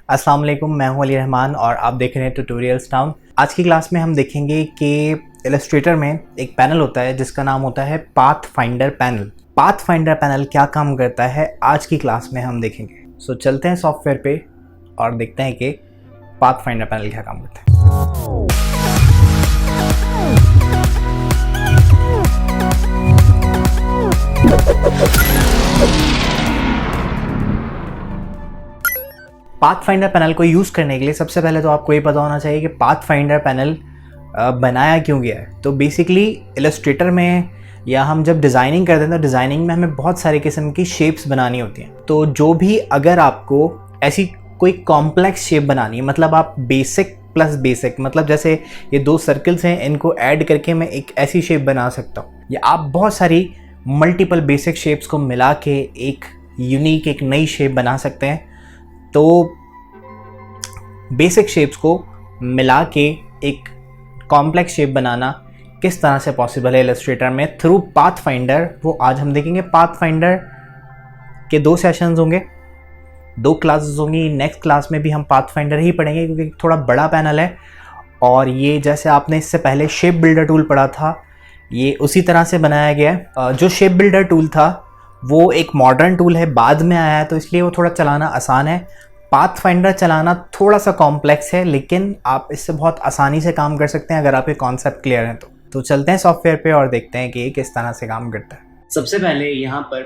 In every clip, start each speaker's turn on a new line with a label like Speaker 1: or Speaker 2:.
Speaker 1: अस्सलाम वालेकुम, मैं हूं अली रहमान और आप देख रहे हैं ट्यूटोरियल्स टाउन। आज की क्लास में हम देखेंगे कि इलस्ट्रेटर में एक पैनल होता है जिसका नाम होता है path finder panel. Path finder panel क्या काम करता है आज की क्लास में हम देखेंगे। सो चलते हैं सॉफ्टवेयर पे और देखते हैं कि पाथ फाइंडर पैनल क्या काम करता है। पाथ फाइंडर पैनल को यूज़ करने के लिए सबसे पहले तो आपको ये पता होना चाहिए कि पाथ फाइंडर पैनल बनाया क्यों गया है। तो बेसिकली इलस्ट्रेटर में या हम जब डिज़ाइनिंग करते हैं तो डिज़ाइनिंग में हमें बहुत सारे किस्म की शेप्स बनानी होती हैं। तो जो भी अगर आपको ऐसी कोई कॉम्प्लेक्स शेप बनानी है, मतलब आप बेसिक प्लस बेसिक, मतलब जैसे ये दो सर्कल्स हैं, इनको ऐड करके मैं एक ऐसी शेप बना सकता हूँ, या आप बहुत सारी मल्टीपल बेसिक शेप्स को मिला के एक यूनिक एक नई शेप बना सकते हैं। तो बेसिक शेप्स को मिला के एक कॉम्प्लेक्स शेप बनाना किस तरह से पॉसिबल है इलस्ट्रेटर में थ्रू पाथ फाइंडर, वो आज हम देखेंगे। पाथ फाइंडर के 2 सेशंस होंगे, 2 क्लासेस होंगी। नेक्स्ट क्लास में भी हम पाथ फाइंडर ही पढ़ेंगे क्योंकि थोड़ा बड़ा पैनल है और ये जैसे आपने इससे पहले शेप बिल्डर टूल पढ़ा था, ये उसी तरह से बनाया गया है। जो शेप बिल्डर टूल था वो एक मॉडर्न टूल है, बाद में आया है, तो इसलिए वो थोड़ा चलाना आसान है। पाथ फाइंडर चलाना थोड़ा सा कॉम्प्लेक्स है, लेकिन आप इससे बहुत आसानी से काम कर सकते हैं अगर आपके कॉन्सेप्ट क्लियर हैं। तो चलते हैं सॉफ्टवेयर पे और देखते हैं कि ये किस तरह से काम करता है।
Speaker 2: सबसे पहले यहाँ पर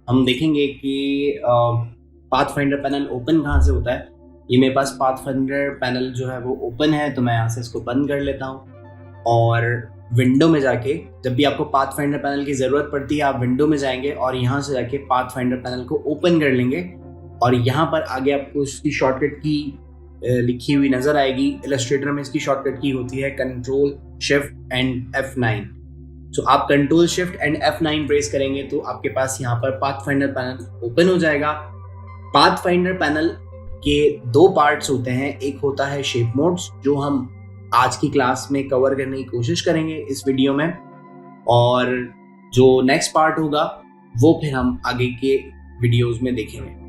Speaker 2: हम देखेंगे कि पाथ फाइंडर पैनल ओपन कहाँ से होता है। ये मेरे पास पाथ फाइंडर पैनल जो है वो ओपन है, तो मैं यहाँ से इसको बंद कर लेता हूँ और विंडो में जाके, जब भी आपको पाथ फाइंडर पैनल की ज़रूरत पड़ती है आप विंडो में जाएंगे और यहाँ से जाके पाथ फाइंडर पैनल को ओपन कर लेंगे और यहाँ पर आगे आपको इसकी शॉर्टकट की लिखी हुई नज़र आएगी। इलस्ट्रेटर में इसकी शॉर्टकट की होती है कंट्रोल शिफ्ट एंड F9। तो आप control shift and F9 press करेंगे तो आपके पास यहाँ पर पाथ फाइंडर पैनल ओपन हो जाएगा। पाथ फाइंडर पैनल के 2 पार्ट्स होते हैं, एक होता है शेप मोड्स जो हम आज की क्लास में कवर करने की कोशिश करेंगे इस वीडियो में, और जो नेक्स्ट पार्ट होगा वो फिर हम आगे के वीडियोस में देखेंगे।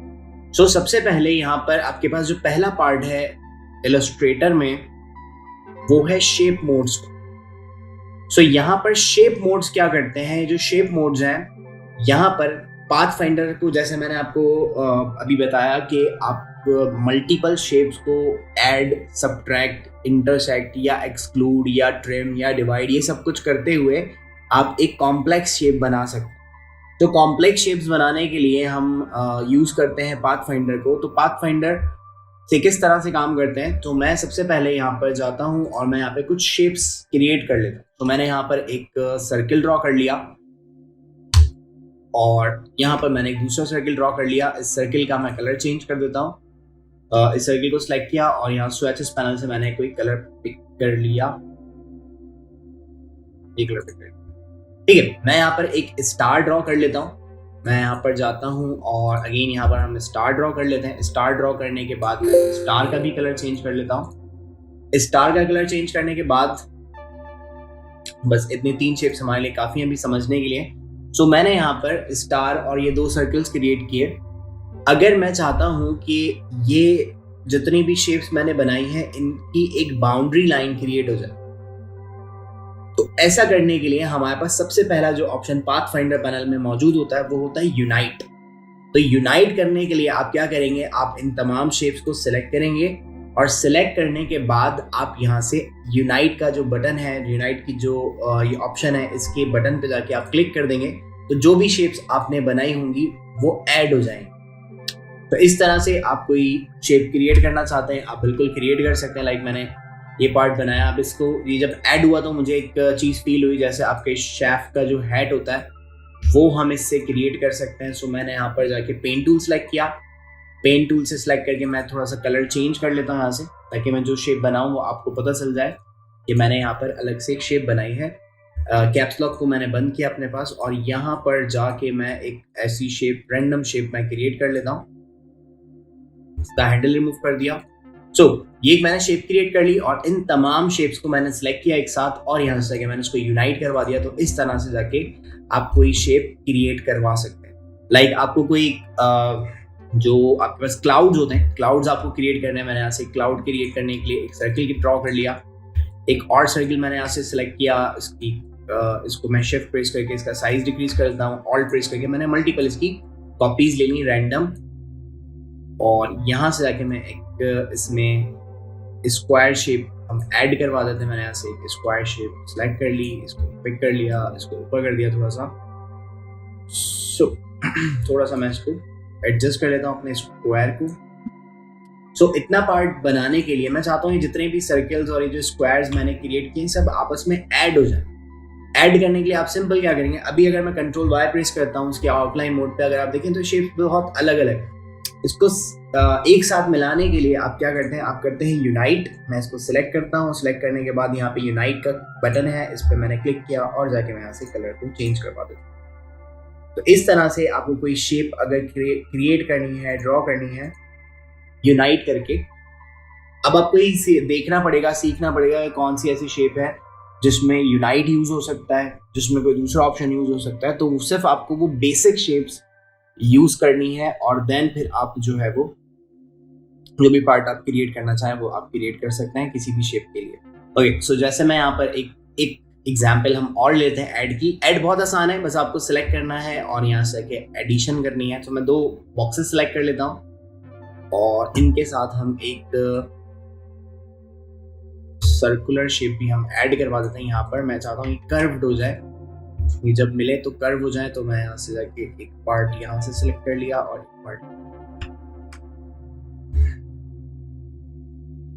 Speaker 2: सो सबसे पहले यहाँ पर आपके पास जो पहला पार्ट है इलस्ट्रेटर में वो है शेप मोड्स। सो यहाँ पर शेप मोड्स क्या करते हैं, जो शेप मोड्स हैं यहाँ पर पाथ फाइंडर को, जैसे मैंने आपको अभी बताया कि आप मल्टीपल शेप्स को ऐड, सब्ट्रैक्ट, इंटरसेक्ट या एक्सक्लूड या ट्रिम या डिवाइड, ये सब कुछ करते हुए आप एक कॉम्प्लेक्स शेप बना सकते हैं। तो कॉम्प्लेक्स शेप्स बनाने के लिए हम यूज़ करते हैं पाथ फाइंडर को। तो पाथ फाइंडर से किस तरह से काम करते हैं, तो मैं सबसे पहले यहाँ पर जाता हूँ और मैं यहाँ पे कुछ शेप्स क्रिएट कर लेता हूँ। तो मैंने यहाँ पर एक सर्किल ड्रॉ कर लिया और यहाँ पर मैंने एक दूसरा सर्किल ड्रॉ कर लिया। इस सर्किल का मैं कलर चेंज कर देता हूँ। इस सर्किल को सिलेक्ट किया और यहाँ स्विचेस पैनल से मैंने कोई कलर पिक कर लिया, एक कलर पिक कर लिया। ठीक है, मैं यहाँ पर एक स्टार ड्रॉ कर लेता हूँ। मैं यहाँ पर जाता हूँ और अगेन यहाँ पर हम स्टार ड्रॉ कर लेते हैं। स्टार ड्रॉ करने के बाद मैं स्टार का भी कलर चेंज कर लेता हूँ। स्टार का कलर चेंज करने के बाद बस इतनी 3 शेप्स हमारे लिए काफ़ी हैं अभी समझने के लिए। सो मैंने यहाँ पर स्टार और ये 2 सर्कल्स क्रिएट किए। अगर मैं चाहता हूँ कि ये जितनी भी शेप्स मैंने बनाई हैं इनकी एक बाउंड्री लाइन क्रिएट हो जाए, तो ऐसा करने के लिए हमारे पास सबसे पहला जो ऑप्शन पाथ फाइंडर पैनल में मौजूद होता है वो होता है यूनाइट। तो यूनाइट करने के लिए आप क्या करेंगे, आप इन तमाम शेप्स को सिलेक्ट करेंगे और सिलेक्ट करने के बाद आप यहाँ से यूनाइट का जो बटन है, यूनाइट की जो ये ऑप्शन है, इसके बटन पे जाके आप क्लिक कर देंगे तो जो भी शेप्स आपने बनाई होंगी वो ऐड हो जाएंगी। तो इस तरह से आप कोई शेप क्रिएट करना चाहते हैं आप बिल्कुल क्रिएट कर सकते हैं। लाइक मैंने ये पार्ट बनाया, अब इसको ये जब ऐड हुआ तो मुझे एक चीज़ फील हुई, जैसे आपके शेफ का जो हैट होता है वो हम इससे क्रिएट कर सकते हैं। सो मैंने यहाँ पर जाके पेन टूल सेलेक्ट किया। पेन टूल से सिलेक्ट करके मैं थोड़ा सा कलर चेंज कर लेता हूँ यहाँ से, ताकि मैं जो शेप बनाऊँ वो आपको पता चल जाए कि मैंने यहाँ पर अलग से एक शेप बनाई है। कैप्स लॉक को मैंने बंद किया अपने पास और यहाँ पर जाके मैं एक ऐसी शेप, रैंडम शेप मैं क्रिएट कर लेता हूँ। इसका हैंडल रिमूव कर दिया। सो ये मैंने शेप क्रिएट कर ली और इन तमाम शेप्स को मैंने सिलेक्ट किया एक साथ और यहाँ से जाके मैंने इसको यूनाइट करवा दिया। तो इस तरह से जाके आप कोई शेप क्रिएट करवा सकते हैं। लाइक आपको कोई जो आपके पास क्लाउड्स होते हैं, क्लाउड्स आपको क्रिएट करने हैं। मैंने यहाँ से क्लाउड क्रिएट करने के लिए एक सर्किल की ड्रॉ कर लिया, एक और सर्किल मैंने यहाँ से सिलेक्ट किया, इसको मैं शिफ्ट प्रेस करके इसका साइज डिक्रीज कर देता हूँ, ऑल्ट प्रेस करके मैंने मल्टीपल इसकी कॉपीज ले ली रैंडम, और यहाँ से जाके मैं एक इसमें स्क्वायर शेप हम ऐड करवा देते हैं। मैंने यहाँ से एक स्क्वायर शेप सेलेक्ट कर ली, इसको पिक कर लिया, इसको ऊपर कर दिया थोड़ा सा, थोड़ा सा मैं इसको एडजस्ट कर लेता हूँ अपने स्क्वायर को। इतना पार्ट बनाने के लिए मैं चाहता हूँ जितने भी सर्कल्स और ये जो स्क्वायर्स मैंने क्रिएट किए सब आपस में ऐड हो जाए। ऐड करने के लिए आप सिंपल क्या करेंगे, अभी अगर मैं कंट्रोल वाई प्रेस करता हूँ उसके आउटलाइन मोड पे, अगर आप देखें तो शेप बहुत अलग अलग है। इसको एक साथ मिलाने के लिए आप क्या करते हैं, आप करते हैं यूनाइट। मैं इसको सिलेक्ट करता हूँ, सिलेक्ट करने के बाद यहाँ पे यूनाइट का बटन है, इस पर मैंने क्लिक किया और जाके मैं यहाँ से कलर को चेंज करवा देता हूँ। तो इस तरह से आपको कोई शेप अगर क्रिएट करनी है, ड्रॉ करनी है यूनाइट करके, अब आपको ये देखना पड़ेगा, सीखना पड़ेगा कौन सी ऐसी शेप है जिसमें यूनाइट यूज हो सकता है, जिसमें कोई दूसरा ऑप्शन यूज हो सकता है। तो सिर्फ आपको वो बेसिक शेप्स यूज करनी है और देन फिर आप जो है वो जो भी पार्ट आप क्रिएट करना चाहें वो आप क्रिएट कर सकते हैं किसी भी शेप के लिए। ओके, सो जैसे मैं यहाँ पर एक एग्जाम्पल हम और लेते हैं ऐड की। ऐड बहुत आसान है, बस आपको सिलेक्ट करना है और यहाँ से आके एडिशन करनी है। तो मैं 2 बॉक्सेस सिलेक्ट कर लेता हूँ और इनके साथ हम एक सर्कुलर शेप भी हम ऐड करवा देते हैं। यहाँ पर मैं चाहता हूँ ये कर्व्ड हो जाए, ये जब मिले तो कर्व हो जाए। तो मैं यहाँ से जाके एक पार्ट यहाँ से सिलेक्ट कर लिया और एक पार्ट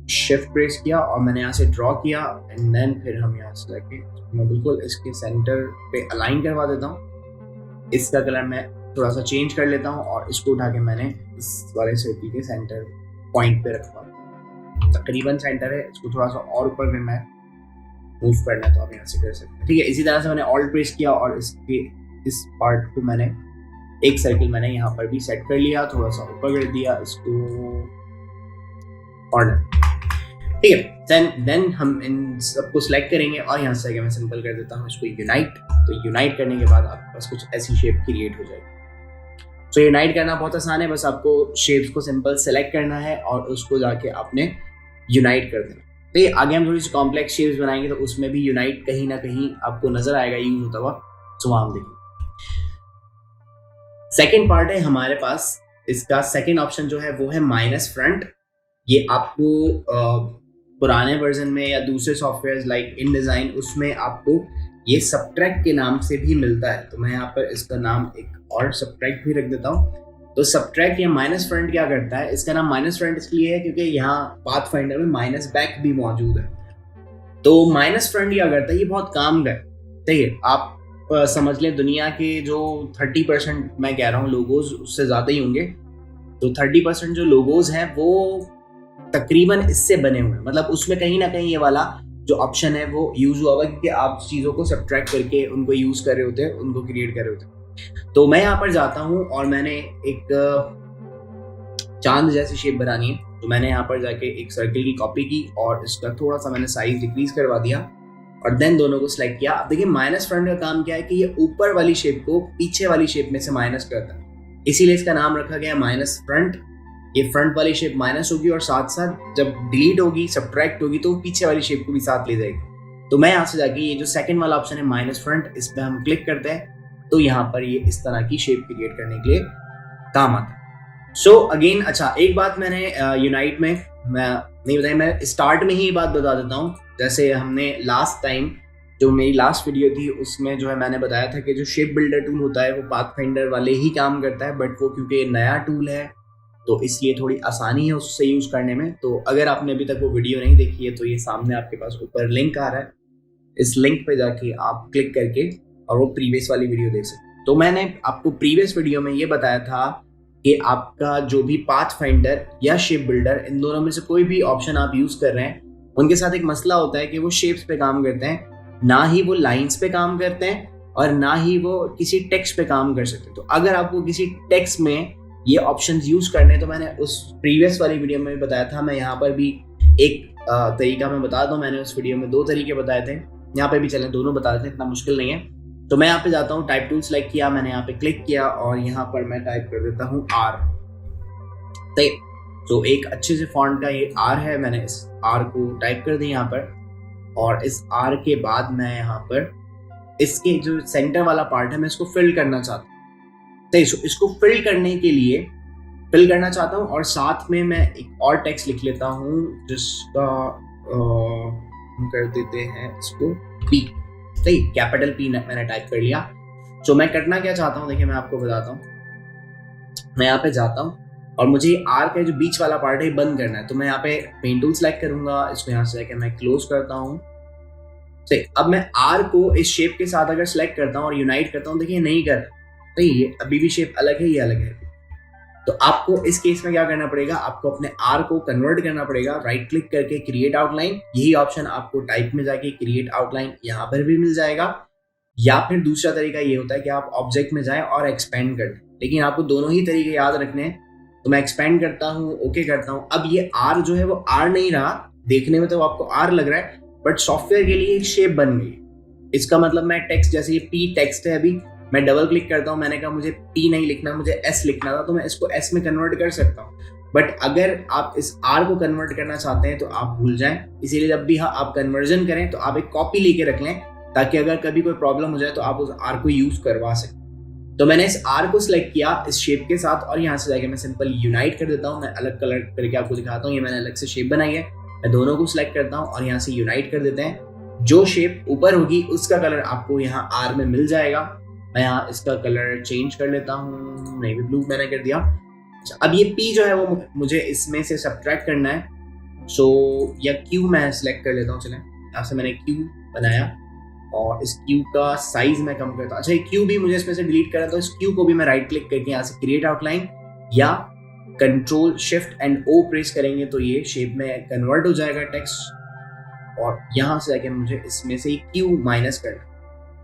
Speaker 2: शिफ्ट प्रेस किया और मैंने यहाँ से ड्रॉ किया एंड देन फिर हम यहाँ से जाके मैं बिल्कुल इसके सेंटर पे अलाइन करवा देता हूँ। इसका कलर मैं थोड़ा सा चेंज कर लेता हूँ और इसको उठा के मैंने इस वाले सर्किल के सेंटर पॉइंट पे रखवा, तकरीबन सेंटर है। इसको थोड़ा सा और ऊपर में मैं मूव करना है तो आप यहाँ से कर सकते हैं, ठीक है। इसी तरह से मैंने ऑल्ट प्रेस किया और इस पार्ट को मैंने एक सर्किल मैंने यहाँ पर भी सेट कर लिया, थोड़ा सा ऊपर कर दिया इसको और ठीक है। देन हम इन सबको सिलेक्ट करेंगे और यहाँ से मैं सिंपल कर देता हूँ इसको यूनाइट। तो यूनाइट करने के बाद आपके पास कुछ ऐसी शेप क्रिएट हो जाएगी। तो यूनाइट करना बहुत आसान है, बस आपको शेप्स को सिंपल सेलेक्ट करना है और उसको जाके आपने यूनाइट कर देना। तो ये आगे हम थोड़ी सी कॉम्प्लेक्स शेप्स बनाएंगे तो उसमें भी यूनाइट कहीं ना कहीं आपको नजर आएगा यूज होता हुआ। तो वहां हम देखेंगे। सेकेंड पार्ट है हमारे पास, इसका सेकेंड ऑप्शन जो है वो है माइनस फ्रंट। ये आपको पुराने वर्जन में या दूसरे सॉफ्टवेयर लाइक इन डिजाइन उसमें आपको ये सबट्रैक्ट के नाम से भी मिलता है। तो मैं यहाँ पर इसका नाम एक और सबट्रैक्ट भी रख देता हूँ। तो सबट्रैक्ट या माइनस फ्रंट क्या करता है, इसका नाम माइनस फ्रंट इसलिए है क्योंकि यहाँ पाथफाइंडर में माइनस बैक भी मौजूद है। तो माइनस फ्रंट क्या करता है, ये बहुत काम का है। ठीक है, आप समझ लें दुनिया के जो 30% मैं कह रहा हूँ लोगोज उससे ज़्यादा ही होंगे। तो 30% जो लोगोज हैं वो तकरीबन इससे बने हुए हैं, मतलब उसमें कहीं ना कहीं ये वाला जो ऑप्शन है वो यूज हुआ हुआ क्योंकि आप चीज़ों को सब्ट्रैक्ट करके उनको यूज कर रहे होते हैं, उनको क्रिएट कर रहे होते हैं। तो मैं यहाँ पर जाता हूँ और मैंने एक चांद जैसी शेप बनानी है। तो मैंने यहाँ पर जाके एक सर्किल की कॉपी की और इसका थोड़ा सा मैंने साइज डिक्रीज करवा दिया और देन दोनों को सिलेक्ट किया। अब देखिए माइनस फ्रंट का काम क्या है कि ये ऊपर वाली शेप को पीछे वाली शेप में से माइनस करता है, इसीलिए इसका नाम रखा गया माइनस फ्रंट। ये फ्रंट वाली शेप माइनस होगी और साथ साथ जब डिलीट होगी, सब्ट्रैक्ट होगी तो पीछे वाली शेप को भी साथ ले जाएगी। तो मैं यहाँ से जाके ये जो सेकंड वाला ऑप्शन है माइनस फ्रंट, इस पर हम क्लिक करते हैं तो यहाँ पर ये इस तरह की शेप क्रिएट करने के लिए काम आता है। सो अगेन, अच्छा एक बात मैंने यूनाइट में मैं नहीं बताई, मैं स्टार्ट में ही बात बता देता हूँ। जैसे हमने लास्ट टाइम जो मेरी लास्ट वीडियो थी उसमें जो है मैंने बताया था कि जो शेप बिल्डर टूल होता है वो पाथफाइंडर वाले ही काम करता है, बट वो क्योंकि नया टूल है तो इसलिए थोड़ी आसानी है उससे यूज करने में। तो अगर आपने अभी तक वो वीडियो नहीं देखी है तो ये सामने आपके पास ऊपर लिंक आ रहा है, इस लिंक पे जाके आप क्लिक करके और वो प्रीवियस वाली वीडियो देख सकते हैं। तो मैंने आपको प्रीवियस वीडियो में ये बताया था कि आपका जो भी पाथफाइंडर या शेप बिल्डर, इन दोनों में से कोई भी ऑप्शन आप यूज कर रहे हैं, उनके साथ एक मसला होता है कि वो शेप्स पे काम करते हैं, ना ही वो लाइंस पे काम करते हैं और ना ही वो किसी टेक्स्ट पे काम कर सकते। तो अगर आपको किसी टेक्स्ट में ये ऑप्शंस यूज करने, तो मैंने उस प्रीवियस वाली वीडियो में भी बताया था, मैं यहाँ पर भी एक तरीका मैं बता दूं। मैंने उस वीडियो में 2 तरीके बताए थे, यहाँ पे भी चलें दोनों बता देते हैं, इतना मुश्किल नहीं है। तो मैं यहाँ पे जाता हूँ, टाइप टूल सेलेक्ट किया, मैंने यहाँ पे क्लिक किया और यहाँ पर मैं टाइप कर देता हूँ R। सही। तो एक अच्छे से फॉन्ट का ये आर है, मैंने इस आर को टाइप कर दिया यहाँ पर, और इस आर के बाद मैं यहाँ पर इसके जो सेंटर वाला पार्ट है मैं इसको फिल करना चाहता हूँ। सही। सो इसको फिल करने के लिए फिल करना चाहता हूँ, और साथ में मैं एक और टेक्स्ट लिख लेता हूँ जिसका हम कर देते हैं इसको पी। सही, कैपिटल पी मैंने टाइप कर लिया। तो मैं करना क्या चाहता हूँ, देखिए मैं आपको बताता हूँ। मैं यहाँ पे जाता हूँ और मुझे आर का जो बीच वाला पार्ट है बंद करना है, तो मैं यहाँ पे पेन टूल सेलेक्ट करूंगा, इसको यहाँ से जाके मैं क्लोज करता हूँ। सही। अब मैं आर को इस शेप के साथ अगर सेलेक्ट करता हूँ और यूनाइट करता हूँ, देखिए नहीं कर सही, ये अभी भी शेप अलग है, ये अलग है। तो आपको इस केस में क्या करना पड़ेगा, आपको अपने आर को कन्वर्ट करना पड़ेगा, राइट क्लिक करके क्रिएट आउटलाइन, यही ऑप्शन आपको टाइप में जाके क्रिएट आउटलाइन यहाँ पर भी मिल जाएगा, या फिर दूसरा तरीका ये होता है कि आप ऑब्जेक्ट में जाएं और एक्सपेंड कर दें। लेकिन आपको दोनों ही तरीके याद रखने हैं। तो मैं एक्सपेंड करता हूँ, ओके करता हूँ। अब ये आर जो है वो आर नहीं रहा, देखने में तो आपको आर लग रहा है, बट सॉफ्टवेयर के लिए एक शेप बन गई। इसका मतलब मैं टेक्स्ट, जैसे ये पी टेक्स्ट है, अभी मैं डबल क्लिक करता हूँ, मैंने कहा मुझे पी नहीं लिखना, मुझे एस लिखना था, तो मैं इसको एस में कन्वर्ट कर सकता हूँ। बट अगर आप इस आर को कन्वर्ट करना चाहते हैं तो आप भूल जाएं। इसीलिए जब भी आप कन्वर्जन करें तो आप एक कॉपी लेके रख लें, ताकि अगर कभी कोई प्रॉब्लम हो जाए तो आप उस आर को यूज करवा सकें। तो मैंने इस आर को सिलेक्ट किया इस शेप के साथ, और यहाँ से जाके मैं सिंपल यूनाइट कर देता हूँ। मैं अलग कलर करके आपको दिखाता हूँ, ये मैंने अलग से शेप बनाई है। मैं दोनों को सिलेक्ट करता हूँ और यहाँ से यूनाइट कर देते हैं। जो शेप ऊपर होगी उसका कलर आपको यहाँ आर में मिल जाएगा। मैं यहाँ इसका कलर चेंज कर लेता हूँ, नेवी ब्लू मैंने कर दिया। अब ये पी जो है वो मुझे इसमें से सब्ट्रैक्ट करना है। सो या क्यू मैं सिलेक्ट कर लेता हूँ। चलें, यहाँ से मैंने क्यू बनाया और इस क्यू का साइज मैं कम करता हूँ। अच्छा, ये क्यू भी मुझे इसमें से डिलीट करना, तो इस क्यू को भी मैं राइट क्लिक करके यहाँ से क्रिएट आउटलाइन या control shift and O press करेंगे तो ये शेप में कन्वर्ट हो जाएगा टेक्स्ट। और यहाँ से जाके मुझे इसमें से क्यू माइनस करना।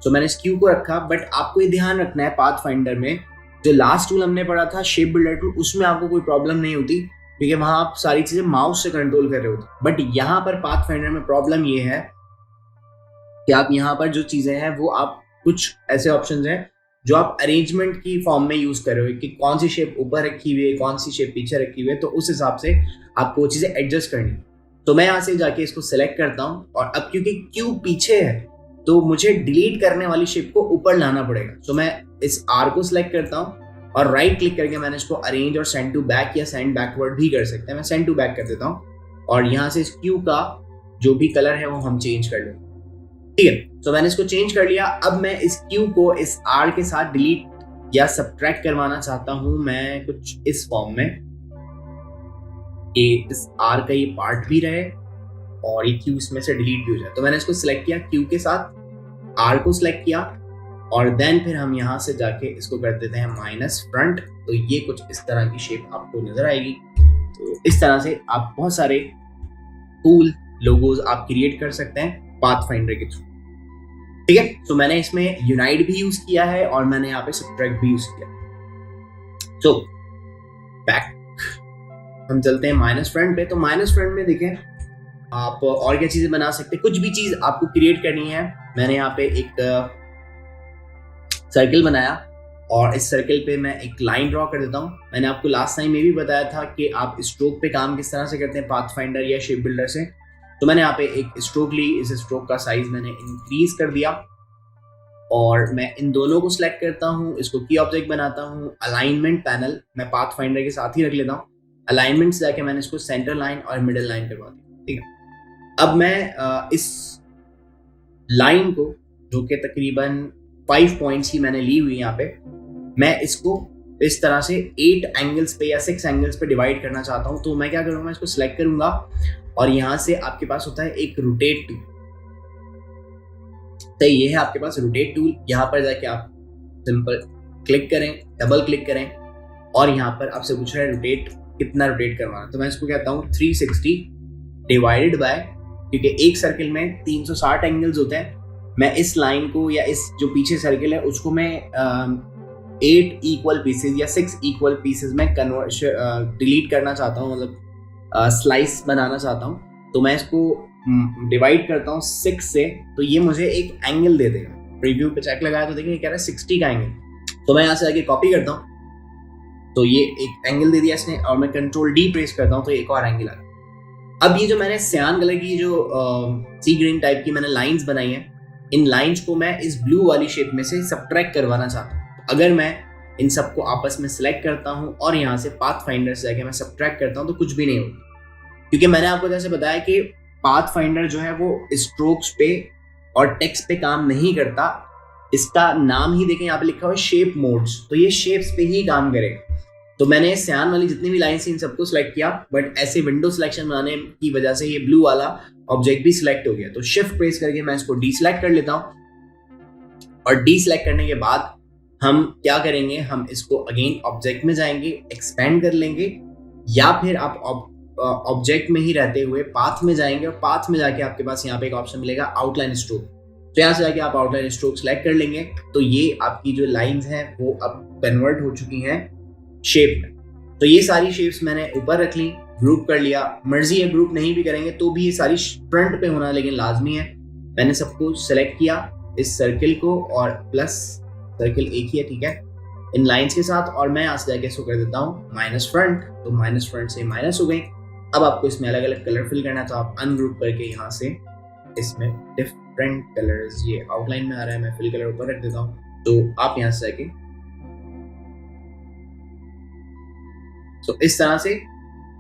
Speaker 2: तो मैंने इस क्यू को रखा, बट आपको ये ध्यान रखना है पाथ फाइंडर में जो लास्ट टूल हमने पढ़ा था शेप बिल्डर टूल, उसमें आपको कोई प्रॉब्लम नहीं होती, क्योंकि वहां आप सारी चीजें माउस से कंट्रोल कर रहे होते। बट यहाँ पर पाथ फाइंडर में प्रॉब्लम ये है कि आप यहाँ पर जो चीजें हैं वो आप कुछ ऐसे ऑप्शंस हैं जो आप अरेंजमेंट की फॉर्म में यूज कर रहे हो कि कौन सी शेप ऊपर रखी हुई है, कौन सी शेप पीछे रखी हुई है, तो उस हिसाब से आपको वो चीजें एडजस्ट करनी। तो मैं यहाँ से जाके इसको सिलेक्ट करता हूँ, और अब क्योंकि क्यू पीछे है तो मुझे डिलीट करने वाली शेप को ऊपर लाना पड़ेगा। तो मैं इस आर को सिलेक्ट करता हूँ और राइट क्लिक करके मैंने इसको अरेंज और सेंड टू बैक या सेंड बैकवर्ड भी कर सकते हैं। मैं सेंड टू बैक कर देता हूँ, और यहाँ से इस क्यू का जो भी कलर है वो हम चेंज कर लेंगे। ठीक है, तो मैंने इसको चेंज कर लिया। अब मैं इस क्यू को इस आर के साथ डिलीट या सब्ट्रैक्ट करवाना चाहता हूं मैं कुछ इस फॉर्म में कि इस आर का ये पार्ट भी रहे और ये क्यू इसमें से डिलीट भी हो जाए। तो मैंने इसको सिलेक्ट किया, क्यू के साथ आर को सिलेक्ट किया, और देन फिर हम यहाँ से जाके इसको कर देते हैं माइनस फ्रंट। तो ये कुछ इस तरह की शेप आपको नजर आएगी। तो इस तरह से आप बहुत सारे कूल लोगोज आप क्रिएट कर सकते हैं पाथ फाइंडर के थ्रू। ठीक है, तो मैंने इसमें यूनाइट भी यूज किया है और मैंने यहाँ पे सब्ट्रैक्ट भी यूज किया। तो बैक हम चलते हैं माइनस फ्रंट पे। तो माइनस फ्रंट में देखें आप और क्या चीजें बना सकते हैं। कुछ भी चीज आपको क्रिएट करनी है, मैंने यहाँ पे एक सर्कल बनाया और इस सर्कल पे मैं एक लाइन ड्रॉ कर देता हूँ। मैंने आपको लास्ट टाइम ये भी बताया था कि आप स्ट्रोक पे काम किस तरह से करते हैं पाथ फाइंडर या शेप बिल्डर से। तो मैंने यहाँ पे एक स्ट्रोक ली, इस स्ट्रोक का साइज मैंने इंक्रीज कर दिया और मैं इन दोनों को सिलेक्ट करता हूँ, इसको की ऑब्जेक्ट बनाता हूँ। अलाइनमेंट पैनल मैं पाथ फाइंडर के साथ ही रख लेता हूँ। अलाइनमेंट से जाके मैंने इसको सेंटर लाइन और मिडिल लाइन करवा दी। ठीक है, अब मैं इस लाइन को जो कि तकरीबन 5 पॉइंट्स ही मैंने ली हुई यहाँ पे, मैं इसको इस तरह से 8 एंगल्स पे या 6 एंगल्स पे डिवाइड करना चाहता हूँ। तो मैं क्या करूँगा, इसको सिलेक्ट करूंगा और यहाँ से आपके पास होता है एक रोटेट टूल। तो ये है आपके पास रोटेट टूल। यहाँ पर जाके आप सिंपल क्लिक करें, डबल क्लिक करें और यहाँ पर आपसे पूछ रहा है रोटेट, कितना रोटेट करवाना। तो मैं इसको कहता हूँ 360 डिवाइडेड बाय, क्योंकि एक सर्कल में 360 एंगल्स होते हैं। मैं इस लाइन को या इस जो पीछे सर्कल है उसको मैं 8 इक्वल पीसेज या 6 इक्वल पीसेज में डिलीट करना चाहता हूँ, मतलब स्लाइस बनाना चाहता हूँ। तो मैं इसको डिवाइड करता हूँ 6 से, तो ये मुझे एक एंगल दे देगा। प्रीव्यू पे चेक लगाया तो देखिए कह रहा है 60 का एंगल। तो मैं यहाँ से आगे कॉपी करता हूँ तो ये एक एंगल दे दिया इसने, और मैं कंट्रोल डी प्रेस करता हूँ तो एक और एंगल आ गया। अब ये जो मैंने सियान कलर की जो सी ग्रीन टाइप की मैंने लाइंस बनाई हैं, इन लाइंस को मैं इस ब्लू वाली शेप में से सबट्रैक्ट करवाना चाहता हूँ। अगर मैं इन सबको आपस में सिलेक्ट करता हूँ और यहाँ से पाथ फाइंडर से जाके मैं सबट्रैक्ट करता हूँ तो कुछ भी नहीं होगा, क्योंकि मैंने आपको जैसे बताया कि पाथ फाइंडर जो है वो स्ट्रोक्स पे और टेक्स्ट पे काम नहीं करता। इसका नाम ही देखें यहाँ पे लिखा हुआ है शेप मोड्स, तो ये शेप्स पे ही काम करेगा। तो मैंने सियान वाली जितनी भी लाइन्स इन सबको सिलेक्ट किया, बट ऐसे विंडो सिलेक्शन बनाने की वजह से ये ब्लू वाला ऑब्जेक्ट भी सिलेक्ट हो गया। तो शिफ्ट प्रेस करके मैं इसको डीसिलेक्ट कर लेता हूँ, और डीसिलेक्ट करने के बाद हम क्या करेंगे, हम इसको अगेन ऑब्जेक्ट में जाएंगे, एक्सपेंड कर लेंगे, या फिर आप ऑब्जेक्ट में ही रहते हुए पाथ में जाएंगे, और पाथ में जाके आपके पास यहाँ पे एक ऑप्शन मिलेगा आउटलाइन स्ट्रोक। तो यहाँ से जाके आप आउटलाइन स्ट्रोक सेलेक्ट कर लेंगे, तो ये आपकी जो लाइंस हैं वो अब कन्वर्ट हो चुकी हैं शेप में। तो ये सारी शेप्स मैंने ऊपर रख ली, ग्रुप कर लिया। मर्जी है ग्रुप नहीं भी करेंगे तो भी ये सारी फ्रंट पे होना लेकिन लाजमी है। मैंने सबको सेलेक्ट किया, इस सर्किल को, और प्लस सर्किल एक ही है, ठीक है, इन लाइंस के साथ, और मैं यहाँ से जाके इसको कर देता हूँ माइनस फ्रंट। तो माइनस फ्रंट से माइनस हो गई। अब आपको इसमें अलग अलग कलर फिल करना है, तो आप अनग्रुप करके यहाँ से इसमें डिफरेंट कलर्स, ये आउटलाइन में आ रहा है, मैं फिल कलर ऊपर रख देता हूँ। तो आप यहाँ से जाके तो इस तरह से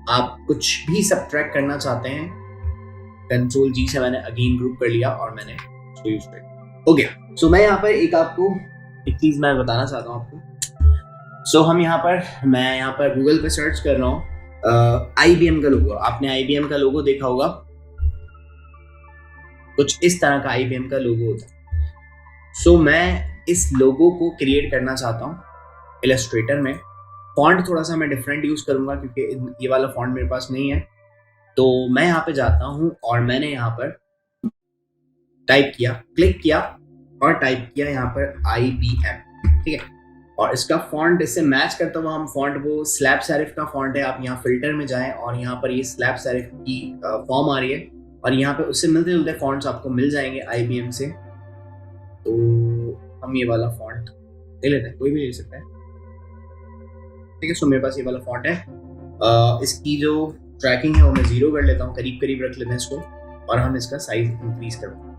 Speaker 2: आप कुछ भी सबट्रैक्ट करना चाहते हैं, कंट्रोल जी से मैंने अगेन ग्रुप कर लिया और मैंने इसको यूज कर लिया, हो गया। सो मैं यहाँ पर एक चीज मैं बताना चाहता हूँ आपको। सो मैं यहाँ पर गूगल पे सर्च कर रहा हूँ IBM का लोगो। आपने IBM का लोगो देखा होगा, कुछ इस तरह का IBM का लोगो होता है। सो मैं इस लोगो को क्रिएट करना चाहता हूँ इलस्ट्रेटर में। फॉन्ट थोड़ा सा मैं डिफरेंट यूज करूंगा क्योंकि ये वाला फॉन्ट मेरे पास नहीं है। तो मैं यहाँ पे जाता हूँ और मैंने यहाँ पर टाइप किया, क्लिक किया और टाइप किया यहाँ पर IBM, ठीक है। और इसका फॉन्ट इससे मैच करता हुआ हम फॉन्ट, वो स्लैब सेरिफ का फॉन्ट है। आप यहाँ फिल्टर में जाएं और यहाँ पर ये स्लैब सेरिफ की फॉर्म आ रही है, और यहाँ पे उससे मिलते जुलते फॉन्ट्स आपको मिल जाएंगे IBM से। तो हम ये वाला फॉन्ट ले लेते हैं, कोई भी ले सकता है, ठीक है। सो मेरे पास ये वाला फॉन्ट है। इसकी जो ट्रैकिंग है वो मैं 0 कर लेता हूँ, करीब करीब रख लेते हैं इसको, और हम इसका साइज इंक्रीज करते हैं।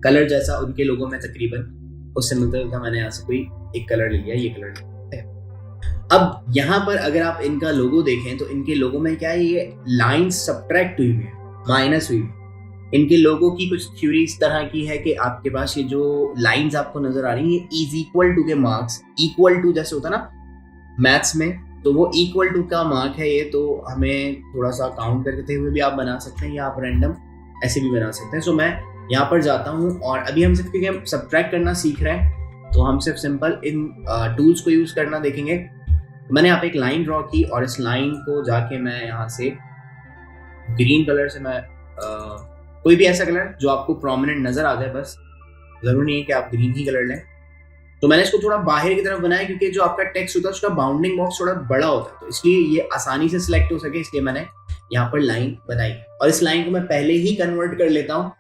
Speaker 2: कलर जैसा उनके लोगों में तकरीबन उससे मिलता जुलता मैंने यहाँ से कोई एक कलर ले लिया, ये कलर ले लिया। अब यहाँ पर अगर आप इनका लोगो देखें तो इनके लोगो में क्या है, ये लाइन सबट्रैक्ट हुई है, माइनस हुई। इनके लोगों की कुछ थ्योरी इस तरह की है कि आपके पास ये जो लाइंस आपको नजर आ रही है, इज इक्वल टू के मार्क्स, इक्वल टू जैसे होता ना मैथ्स में, तो वो इक्वल टू का मार्क है ये। तो हमें थोड़ा सा काउंट करते हुए भी आप बना सकते हैं, या आप रैंडम ऐसे भी बना सकते हैं। सो मैं यहाँ पर जाता हूँ, और अभी हम सिर्फ क्योंकि हम सबट्रैक्ट करना सीख रहे हैं तो हम सिर्फ सिंपल इन टूल्स को यूज करना देखेंगे। मैंने यहाँ पे एक लाइन ड्रॉ की, और इस लाइन को जाके मैं यहाँ से ग्रीन कलर से मैं कोई भी ऐसा कलर जो आपको प्रोमिनेंट नजर आ जाए, बस जरूरी नहीं है कि आप ग्रीन ही कलर लें। तो मैंने इसको थोड़ा बाहर की तरफ बनाया क्योंकि जो आपका टेक्स्ट होता है उसका बाउंडिंग बॉक्स थोड़ा बड़ा होता है, तो इसलिए ये आसानी से सिलेक्ट हो सके, इसलिए मैंने यहाँ पर लाइन बनाई। और इस लाइन को मैं पहले ही कन्वर्ट कर लेता हूँ।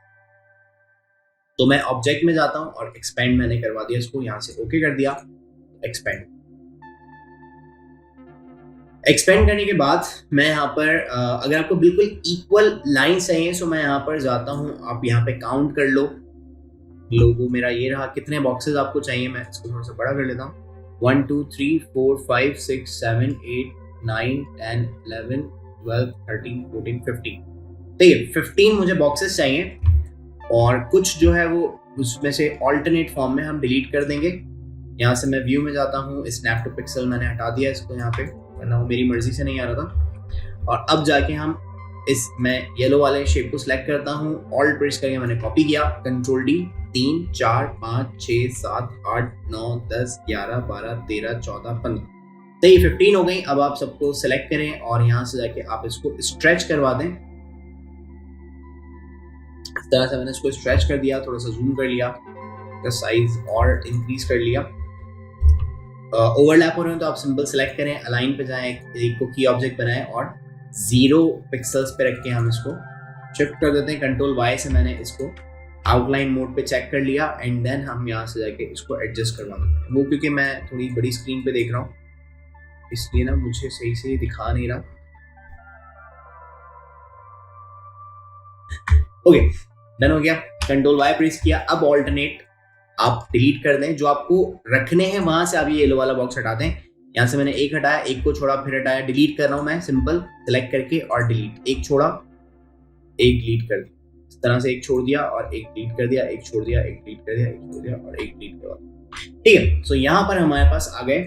Speaker 2: तो मैं ऑब्जेक्ट में जाता हूँ और एक्सपेंड मैंने करवा दिया इसको, यहाँ से ओके कर दिया, एक्सपेंड। एक्सपेंड करने के बाद मैं यहाँ पर अगर आपको बिल्कुल इक्वल लाइन चाहिए तो मैं यहाँ पर जाता हूँ, आप यहाँ पे काउंट कर लो। लोगो मेरा ये रहा, कितने बॉक्सेस आपको चाहिए, मैं इसको थोड़ा सा बड़ा कर लेता हूँ। 1 2 3 4 5 6 7 8 9 10 11 12 13 14 15, ठीक है, 15 मुझे बॉक्सेस चाहिए। और कुछ जो है वो उसमें से ऑल्टरनेट फॉर्म में हम डिलीट कर देंगे। यहाँ से मैं व्यू में जाता हूँ, स्नैप टू पिक्सल मैंने हटा दिया इसको यहाँ पे, वरना वो मेरी मर्जी से नहीं आ रहा था। और अब जाके हम मैं येलो वाले शेप को सिलेक्ट करता हूँ, ऑल्ट प्रेस करके मैंने कॉपी किया, कंट्रोल डी, 3 4 5 6 7 8 9 10 11 12 13 14 15, तो ये 15 हो गई। अब आप सबको सिलेक्ट करें और यहाँ से जाके आप इसको स्ट्रेच करवा दें। इस तरह से मैंने इसको स्ट्रेच कर दिया, थोड़ा सा जूम कर लिया, इसका साइज और इंक्रीज कर लिया। ओवरलैप हो रहे हैं तो आप सिंपल सेलेक्ट करें, अलाइन पे जाएं, एक को की ऑब्जेक्ट बनाएं और 0 पिक्सल्स पे रख के हम इसको शिफ्ट कर देते हैं। कंट्रोल वाई से मैंने इसको आउटलाइन मोड पे चेक कर लिया, एंड देन हम यहाँ से जाके इसको एडजस्ट करवा देते हैं। वो क्योंकि मैं थोड़ी बड़ी स्क्रीन पे देख रहा हूँ इसलिए ना मुझे सही से दिखा नहीं रहा। ओके, डन हो गया। कंट्रोल वाई प्रेस किया। अब ऑल्टरनेट आप डिलीट कर दें, जो आपको रखने हैं वहां से आप ये येलो वाला बॉक्स हटा दें। यहाँ से मैंने एक हटाया, एक को छोड़ा, फिर हटाया, डिलीट कर रहा हूं मैं, सिंपल सेलेक्ट करके और डिलीट। एक छोड़ा, एक डिलीट कर दिया, इस तरह से एक छोड़ दिया और एक डिलीट कर दिया, एक छोड़ दिया, एक डिलीट कर दिया, एक छोड़ दिया और एक डिलीट कर दिया। ठीक है, सो यहाँ पर हमारे पास आ गए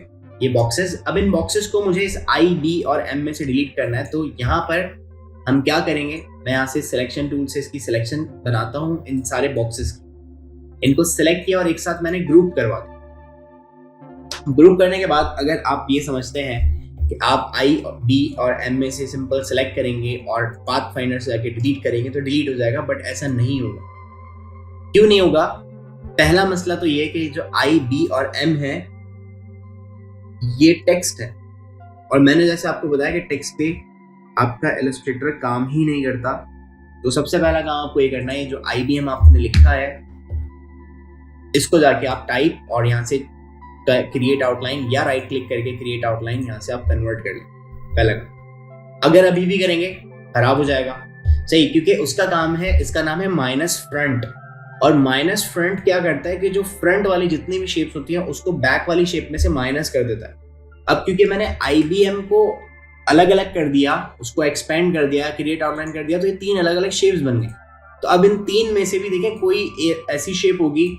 Speaker 2: ये बॉक्सेस। अब इन बॉक्सेस को मुझे इस आई, बी और एम में से डिलीट करना है। तो यहाँ पर हम क्या करेंगे, मैं यहाँ से सिलेक्शन टूल से इसकी सिलेक्शन बनाता हूँ इन सारे बॉक्सेस की। इनको सिलेक्ट किया और एक साथ मैंने ग्रुप करवा दिया। ग्रुप करने के बाद अगर आप ये समझते हैं कि आप आई, बी और एम में से सिंपल सेलेक्ट करेंगे और पाथ फाइंडर से जाके डिलीट करेंगे तो डिलीट हो जाएगा, बट ऐसा नहीं होगा। क्यों नहीं होगा? पहला मसला तो ये कि जो आई, बी और एम है ये टेक्स्ट है, और मैंने जैसे आपको बताया कि टेक्स्ट पे आपका इलस्ट्रेटर काम ही नहीं करता। तो सबसे पहला काम आपको ये करना है, जो आई, बी, एम आपने लिखा है इसको जाके आप टाइप और यहाँ से क्रिएट आउटलाइन या राइट क्लिक करके क्रिएट आउटलाइन यहाँ से आप कन्वर्ट कर लें। पहला काम अगर अभी भी करेंगे खराब हो जाएगा, सही, क्योंकि उसका काम है, इसका नाम है माइनस फ्रंट। और माइनस फ्रंट क्या करता है कि जो फ्रंट वाली जितनी भी शेप्स होती हैं उसको बैक वाली शेप में से माइनस कर देता है। अब क्योंकि मैंने IBM को अलग अलग कर दिया, उसको एक्सपेंड कर दिया, क्रिएट आउटलाइन कर दिया, तो ये 3 अलग अलग शेप्स बन गए। तो अब इन 3 में से भी देखें कोई ऐसी शेप होगी,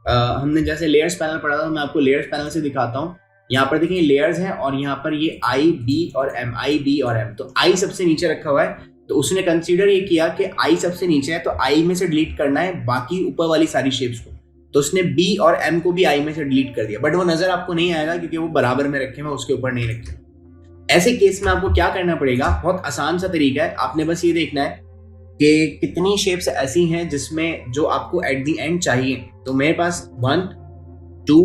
Speaker 2: हमने जैसे लेयर्स पैनल पढ़ा था, मैं आपको लेयर्स पैनल से दिखाता हूँ। यहाँ पर देखिए लेयर्स हैं और यहाँ पर ये I, B और M, I, B और M। तो I सबसे नीचे रखा हुआ है, तो उसने कंसीडर ये किया कि I सबसे नीचे है तो I में से डिलीट करना है बाकी ऊपर वाली सारी शेप्स को, तो उसने B और M को भी I में से डिलीट कर दिया। बट वो नजर आपको नहीं आएगा क्योंकि वो बराबर में रखे हुए, उसके ऊपर नहीं रखे। ऐसे केस में आपको क्या करना पड़ेगा, बहुत आसान सा तरीका है, आपने बस ये देखना है कि कितनी शेप्स ऐसी हैं जिसमें जो आपको एट द एंड चाहिए। तो मेरे पास 1, 2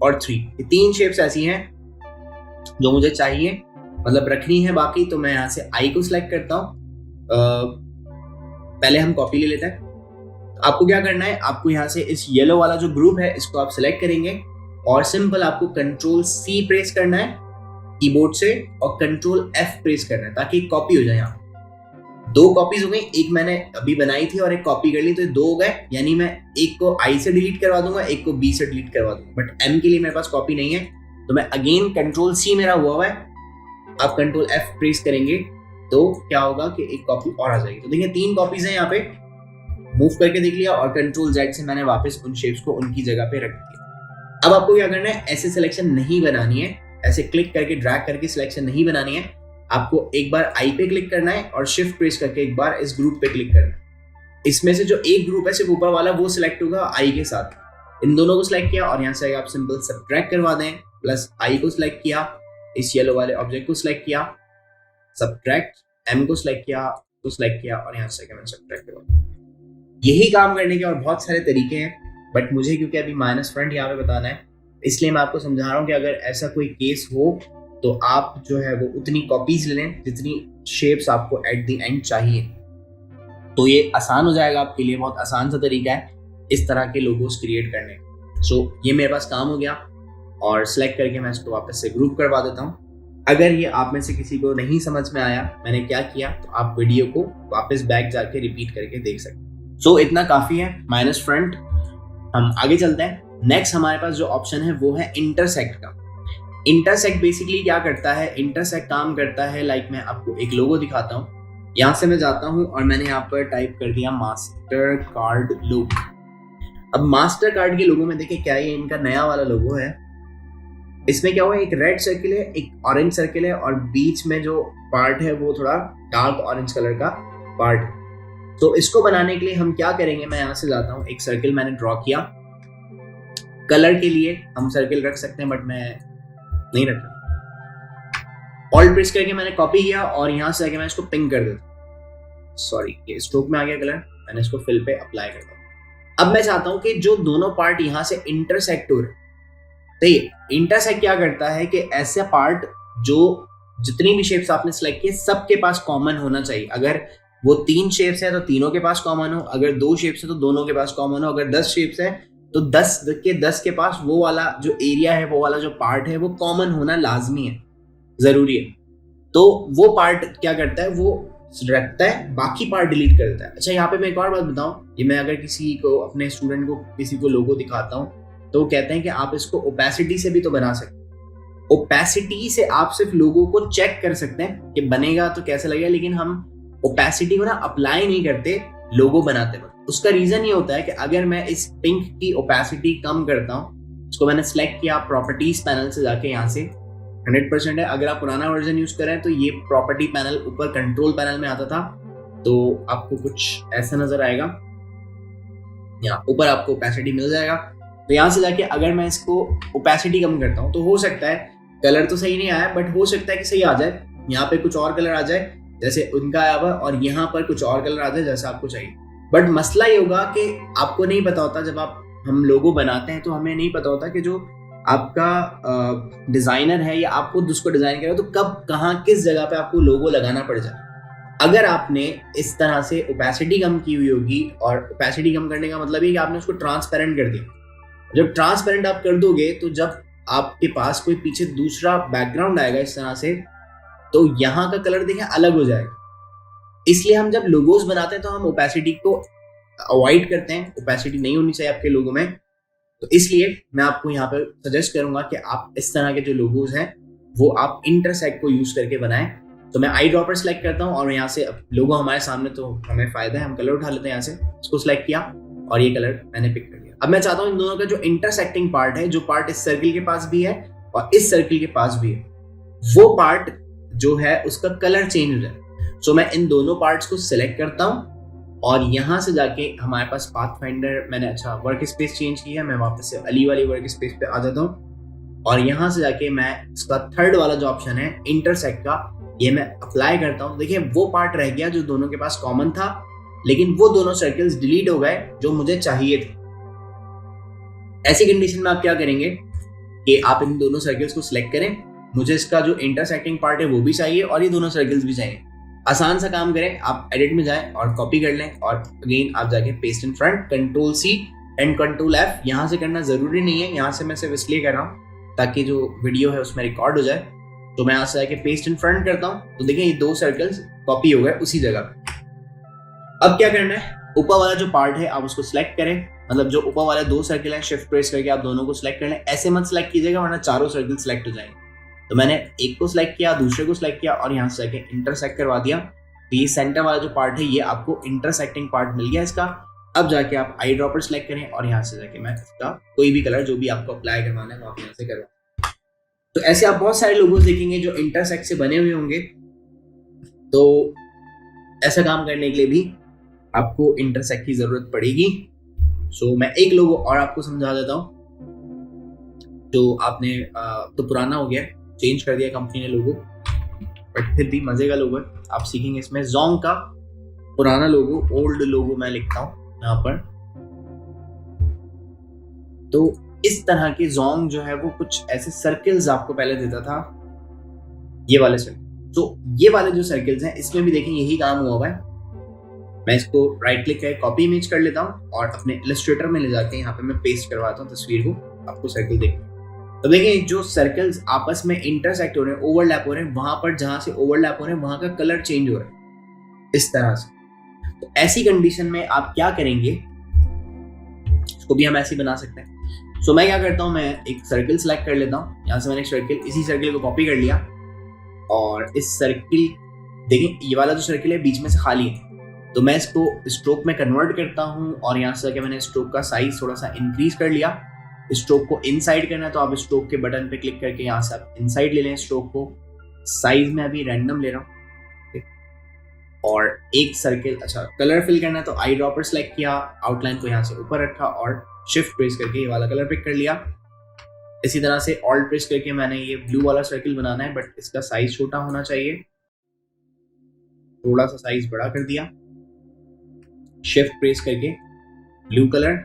Speaker 2: और 3 ये 3 शेप्स ऐसी हैं जो मुझे चाहिए, मतलब रखनी है बाकी। तो मैं यहाँ से I को सिलेक्ट करता हूँ, पहले हम कॉपी ले लेते हैं। तो आपको क्या करना है, आपको यहाँ से इस येलो वाला जो ग्रुप है इसको आप सिलेक्ट करेंगे और सिंपल आपको कंट्रोल C प्रेस करना है कीबोर्ड से और कंट्रोल F प्रेस करना है ताकि कॉपी हो जाए। यहाँ 2 कॉपीज हो गई, एक मैंने अभी बनाई थी और एक कॉपी कर ली, तो 2 हो गए। यानी मैं एक को I से डिलीट करवा दूंगा, एक को B से डिलीट करवा दूंगा। बट M के लिए मेरे पास कॉपी नहीं है, तो मैं अगेन कंट्रोल C मेरा हुआ है, आप कंट्रोल F प्रेस करेंगे तो क्या होगा कि एक कॉपी और आ जाएगी। तो देखिए 3 कॉपीज हैं यहाँ पे, मूव करके देख लिया और कंट्रोल Z से मैंने वापस उन शेप्स को उनकी जगह पे रख दिया। अब आपको क्या करना है, ऐसे सिलेक्शन नहीं बनानी है, ऐसे क्लिक करके ड्रैग करके सिलेक्शन नहीं बनानी है। आपको एक बार I पे क्लिक करना है और शिफ्ट प्रेस करके एक बार इस ग्रुप पे क्लिक करना है। इसमें से जो एक ग्रुप है सिर्फ ऊपर वाला वो सिलेक्ट होगा I के साथ। इन दोनों को सिलेक्ट किया और यहाँ से आप सिंपल सब्ट्रैक्ट करवा दें, प्लस I को सिलेक्ट किया, इस येलो वाले ऑब्जेक्ट को सिलेक्ट किया, सब्ट्रैक्ट, M को सिलेक्ट किया, तो सिलेक्ट किया और यहाँ से मैंने सब्ट्रैक्ट करवा। यही काम करने के और बहुत सारे तरीके हैं, बट मुझे क्योंकि अभी माइनस फ्रंट यहाँ पे बताना है इसलिए मैं आपको समझा रहा हूँ कि अगर ऐसा कोई केस हो तो आप जो है वो उतनी कॉपीज ले लें जितनी शेप्स आपको एट द एंड चाहिए। तो ये आसान हो जाएगा आपके लिए, बहुत आसान सा तरीका है इस तरह के लोगोस क्रिएट करने। सो ये मेरे पास काम हो गया और सिलेक्ट करके मैं इसको वापस से ग्रुप करवा देता हूँ। अगर ये आप में से किसी को नहीं समझ में आया मैंने क्या किया, तो आप वीडियो को वापस बैक जाके रिपीट करके देख सकते। सो इतना काफी है माइनस फ्रंट। हम आगे चलते हैं। नेक्स्ट हमारे पास जो ऑप्शन है वो है इंटरसेक्ट का। इंटरसेक्ट बेसिकली क्या करता है, इंटरसेक्ट काम करता है लाइक मैं आपको एक लोगो दिखाता हूँ। यहाँ से मैं जाता हूँ और मैंने यहाँ पर टाइप कर दिया मास्टर कार्ड लोगो। अब मास्टर कार्ड के लोगो में देखिए क्या है, इनका नया वाला लोगो है। इसमें क्या हुआ, एक रेड सर्किल है, एक ऑरेंज सर्किल है और बीच में जो पार्ट है वो थोड़ा डार्क ऑरेंज कलर का पार्ट है। तो इसको बनाने के लिए हम क्या करेंगे, मैं यहाँ से जाता हूँ, एक सर्किल मैंने ड्रॉ किया। कलर के लिए हम सर्किल रख सकते हैं बट मैं नहीं रख रहा। ऑल्ट प्रेस करके मैंने कॉपी किया और यहाँ से आके मैं इसको पिंक कर देता। सॉरी, ये स्ट्रोक में आ गया कलर, मैंने इसको फिल पे अप्लाई कर दिया। अब मैं चाहता हूँ कि जो दोनों पार्ट यहाँ से इंटरसेक्ट हो रहे, तो ये इंटरसेक्ट क्या करता है कि ऐसा पार्ट जो जितनी भी शेप्स आपने सिलेक्ट किए सबके पास कॉमन होना चाहिए। अगर वो 3 शेप्स है तो तीनों के पास कॉमन हो, अगर 2 शेप्स है तो दोनों के पास कॉमन हो, अगर 10 शेप्स है तो 10 के पास वो वाला जो एरिया है, वो वाला जो पार्ट है वो कॉमन होना लाजमी है। ज़रूरी है। तो वो पार्ट क्या करता है, वो रखता है, बाकी पार्ट डिलीट करता है। अच्छा, यहाँ पे मैं एक और बात बताऊँ, ये मैं अगर किसी को, अपने स्टूडेंट को, किसी को लोगो दिखाता हूँ तो वो कहते हैं कि आप इसको ओपेसिटी से भी तो बना सकते हैं। ओपेसिटी से आप सिर्फ लोगो को चेक कर सकते हैं कि बनेगा तो कैसे लगेगा, लेकिन हम ओपेसिटी को ना अप्लाई नहीं करते लोगो बनाते वक्त। उसका रीजन ये होता है कि अगर मैं इस पिंक की ओपेसिटी कम करता हूँ, इसको मैंने सेलेक्ट किया प्रॉपर्टीज पैनल से जाके, यहाँ से 100% है। अगर आप पुराना वर्जन यूज करें तो ये प्रॉपर्टी पैनल ऊपर कंट्रोल पैनल में आता था, तो आपको कुछ ऐसा नजर आएगा, यहाँ ऊपर आपको ओपेसिटी मिल जाएगा। तो यहाँ से जाके अगर मैं इसको ओपेसिटी कम करता हूँ तो हो सकता है कलर तो सही नहीं आया, बट हो सकता है कि सही आ जाए। यहाँ पे कुछ और कलर आ जाए जैसे उनका आया हुआ, और यहाँ पर कुछ और कलर आ जाए जैसा आपको चाहिए। बट मसला ये होगा कि आपको नहीं पता होता, जब हम लोगो बनाते हैं तो हमें नहीं पता होता कि जो आपका डिजाइनर है या आप खुद उसको डिजाइन कर रहे हो तो कब कहाँ किस जगह पे आपको लोगो लगाना पड़ जाए। अगर आपने इस तरह से ओपेसिटी कम की हुई होगी, और ओपेसिटी कम करने का मतलब है कि आपने उसको ट्रांसपेरेंट कर दिया। जब ट्रांसपेरेंट आप कर दोगे तो जब आपके पास कोई पीछे दूसरा बैकग्राउंड आएगा इस तरह से, तो यहाँ का कलर देखें अलग हो जाएगा। इसलिए हम जब लोगोस बनाते हैं तो हम ओपेसिटी को अवॉइड करते हैं, ओपेसिटी नहीं होनी चाहिए आपके लोगो में। तो इसलिए मैं आपको यहाँ पर सजेस्ट करूंगा कि आप इस तरह के जो लोगोस हैं वो आप इंटरसेक्ट को यूज करके बनाएं। तो मैं आई ड्रॉपर सेलेक्ट करता हूँ, और यहाँ से लोगो हमारे सामने, तो हमें फायदा है, हम कलर उठा लेते हैं यहाँ से, इसको सिलेक्ट किया और ये कलर मैंने पिक कर लिया। अब मैं चाहता हूँ इन दोनों का जो इंटरसेक्टिंग पार्ट है, जो पार्ट इस सर्किल के पास भी है और इस सर्किल के पास भी है, वो पार्ट जो है उसका कलर चेंज हो जाए। सो मैं इन दोनों पार्ट्स को सिलेक्ट करता हूँ, और यहाँ से जाके हमारे पास पाथ फाइंडर, मैंने अच्छा वर्क स्पेस चेंज किया, मैं वापस से अली वाली वर्क स्पेस पे आ जाता हूँ, और यहाँ से जाके मैं इसका थर्ड वाला जो ऑप्शन है इंटरसेक्ट का, ये मैं अप्लाई करता हूँ। देखिए वो पार्ट रह गया जो दोनों के पास कॉमन था, लेकिन वो दोनों सर्कल्स डिलीट हो गए जो मुझे चाहिए थे। ऐसी कंडीशन में आप क्या करेंगे कि आप इन दोनों सर्कल्स को सिलेक्ट करें, मुझे इसका जो इंटरसेक्टिंग पार्ट है वो भी चाहिए और ये दोनों सर्कल्स भी चाहिए। आसान सा काम करें, आप एडिट में जाएं और कॉपी कर लें, और अगेन आप जाके paste in front, control C and control F. यहाँ से करना जरूरी नहीं है, यहाँ से मैं सिर्फ इसलिए कर रहा हूँ ताकि जो वीडियो है उसमें रिकॉर्ड हो जाए। तो मैं यहाँ से जाके पेस्ट इन फ्रंट करता हूँ, तो देखिए ये दो सर्कल्स कॉपी हो गए उसी जगह पे। अब क्या करना है, ऊपर वाला जो पार्ट है आप उसको सिलेक्ट करें, मतलब जो ऊपर वाले दो सर्कल हैं, शिफ्ट प्रेस करके आप दोनों को सिलेक्ट कर लें। ऐसे मत सिलेक्ट कीजिएगा वरना चारों सर्कल सिलेक्ट हो जाएंगे। तो मैंने एक को सिलेक्ट किया, दूसरे को सिलेक्ट किया, और यहाँ से जाके इंटरसेक्ट करवा दिया। तो ये सेंटर वाला जो पार्ट है ये आपको इंटरसेक्टिंग पार्ट मिल गया इसका। अब जाके आप आई ड्रॉपर सिलेक्ट करें, और यहाँ से जाके मैं इसका कोई भी कलर जो भी आपको अप्लाई करवाना है वो आप यहाँ से करवा। तो ऐसे आप बहुत सारे लोगोस देखेंगे जो इंटरसेक्ट से बने हुए होंगे। तो ऐसा काम करने के लिए भी आपको इंटरसेक्ट की जरूरत पड़ेगी। सो मैं एक लोगो और आपको समझा देता हूँ जो आपने तो पुराना हो गया, चेंज कर दिया कंपनी ने लोगो, बट फिर भी मजे का लोगो है, आप सीखेंगे इसमें। जोंग का पुराना लोगो, ओल्ड लोगो मैं लिखता हूँ यहाँ पर। तो इस तरह के जोंग जो है वो कुछ ऐसे सर्कल्स आपको पहले देता था, ये वाले सर्कल। तो ये वाले जो सर्कल्स हैं इसमें भी देखें यही काम हुआ है। मैं इसको राइट क्लिक करके कॉपी इमेज कर लेता हूँ और अपने इलस्ट्रेटर में ले जाके यहाँ पे मैं पेस्ट करवाता हूँ तस्वीर को, आपको सर्कल देखना। तो देखिए जो सर्कल्स आपस में इंटरसेक्ट हो रहे हैं, ओवरलैप हो रहे हैं, वहां पर जहां से ओवरलैप हो रहे हैं वहां का कलर चेंज हो रहा है इस तरह से। तो ऐसी कंडीशन में आप क्या करेंगे, इसको भी हम ऐसे बना सकते हैं। सो मैं क्या करता हूँ, मैं एक सर्कल सेलेक्ट कर लेता हूँ, यहाँ से मैंने एक सर्कल, इसी सर्कल को कॉपी कर लिया, और इस सर्कल, देखिए ये वाला जो सर्कल है बीच में से खाली है, तो मैं इसको स्ट्रोक में कन्वर्ट करता हूँ, और यहाँ से जाके मैंने स्ट्रोक का साइज थोड़ा सा इंक्रीज कर लिया। स्ट्रोक को इनसाइड करना है तो आप स्ट्रोक के बटन पे क्लिक करके यहाँ से आप इनसाइड ले लें स्ट्रोक को। साइज में अभी रैंडम ले रहा हूँ, और एक सर्कल, अच्छा कलर फिल करना है तो आई ड्रॉपर सेलेक्ट किया, आउटलाइन को यहाँ से ऊपर रखा और शिफ्ट प्रेस करके ये वाला कलर पिक कर लिया। इसी तरह से ऑल्ट प्रेस करके मैंने ये ब्लू वाला सर्कल बनाना है, बट इसका साइज छोटा होना चाहिए, थोड़ा सा साइज बड़ा कर दिया, शिफ्ट प्रेस करके ब्लू कलर,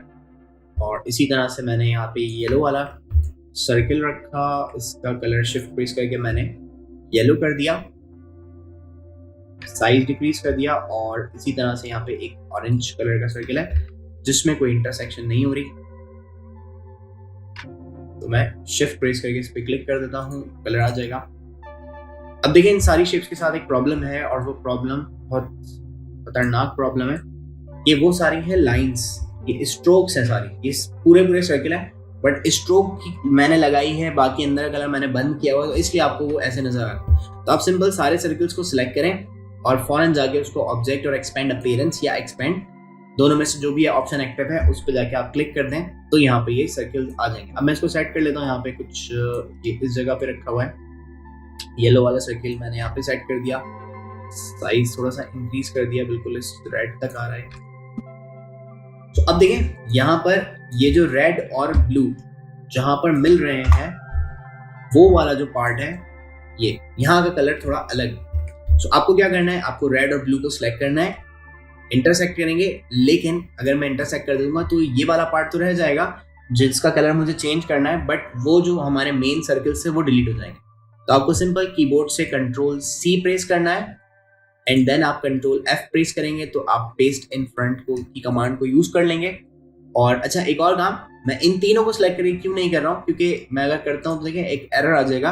Speaker 2: और इसी तरह से मैंने यहाँ पे येलो वाला सर्कल रखा, इसका कलर शिफ्ट प्रेस करके मैंने येलो कर दिया, साइज डिक्रीज कर दिया, और इसी तरह से यहाँ पे एक ऑरेंज कलर का सर्कल है जिसमें कोई इंटरसेक्शन नहीं हो रही, तो मैं शिफ्ट प्रेस करके इस पे क्लिक कर देता हूँ, कलर आ जाएगा। अब देखिए इन सारी शेप्स के साथ एक प्रॉब्लम है, और वो प्रॉब्लम बहुत खतरनाक प्रॉब्लम है। ये वो सारी है लाइंस, ये स्ट्रोक्स हैं सारी, ये पूरे सर्किल है, बट स्ट्रोक मैंने लगाई है, बाकी अंदर कलर मैंने बंद किया हुआ, तो इसलिए आपको वो ऐसे नजर आ रहा है। तो आप सिंपल सारे सर्किल्स को सिलेक्ट करें और फौरन जाके उसको ऑब्जेक्ट और एक्सपेंड अपीयरेंस या एक्सपेंड, दोनों में से जो भी है ऑप्शन एक्टिव है उस पर जाके आप क्लिक कर दें, तो यहाँ पे ये सर्किल आ जाएंगे। अब मैं इसको सेट कर लेता हूँ, यहाँ पे कुछ ये इस जगह पे रखा हुआ है, येलो वाला सर्किल मैंने यहाँ पे सेट कर दिया, साइज थोड़ा सा इंक्रीज कर दिया, बिल्कुल इस रेड तक आ रहा है। तो अब देखें यहाँ पर ये जो रेड और ब्लू जहां पर मिल रहे हैं, वो वाला जो पार्ट है, ये यहाँ का कलर थोड़ा अलग है। तो आपको क्या करना है, आपको रेड और ब्लू को सिलेक्ट करना है, इंटरसेक्ट करेंगे, लेकिन अगर मैं इंटरसेक्ट कर दूंगा तो ये वाला पार्ट तो रह जाएगा जिसका कलर मुझे चेंज करना है, बट वो जो हमारे मेन सर्किल से वो डिलीट हो जाएंगे। तो आपको सिंपल कीबोर्ड से Ctrl+C प्रेस करना है, एंड देन आप Ctrl+F प्रेस करेंगे तो आप पेस्ट इन फ्रंट को की कमांड को यूज कर लेंगे। और अच्छा एक और काम, मैं इन तीनों को सिलेक्ट करके क्यों नहीं कर रहा हूँ, क्योंकि मैं अगर करता हूँ तो देखिए एक एरर आ जाएगा।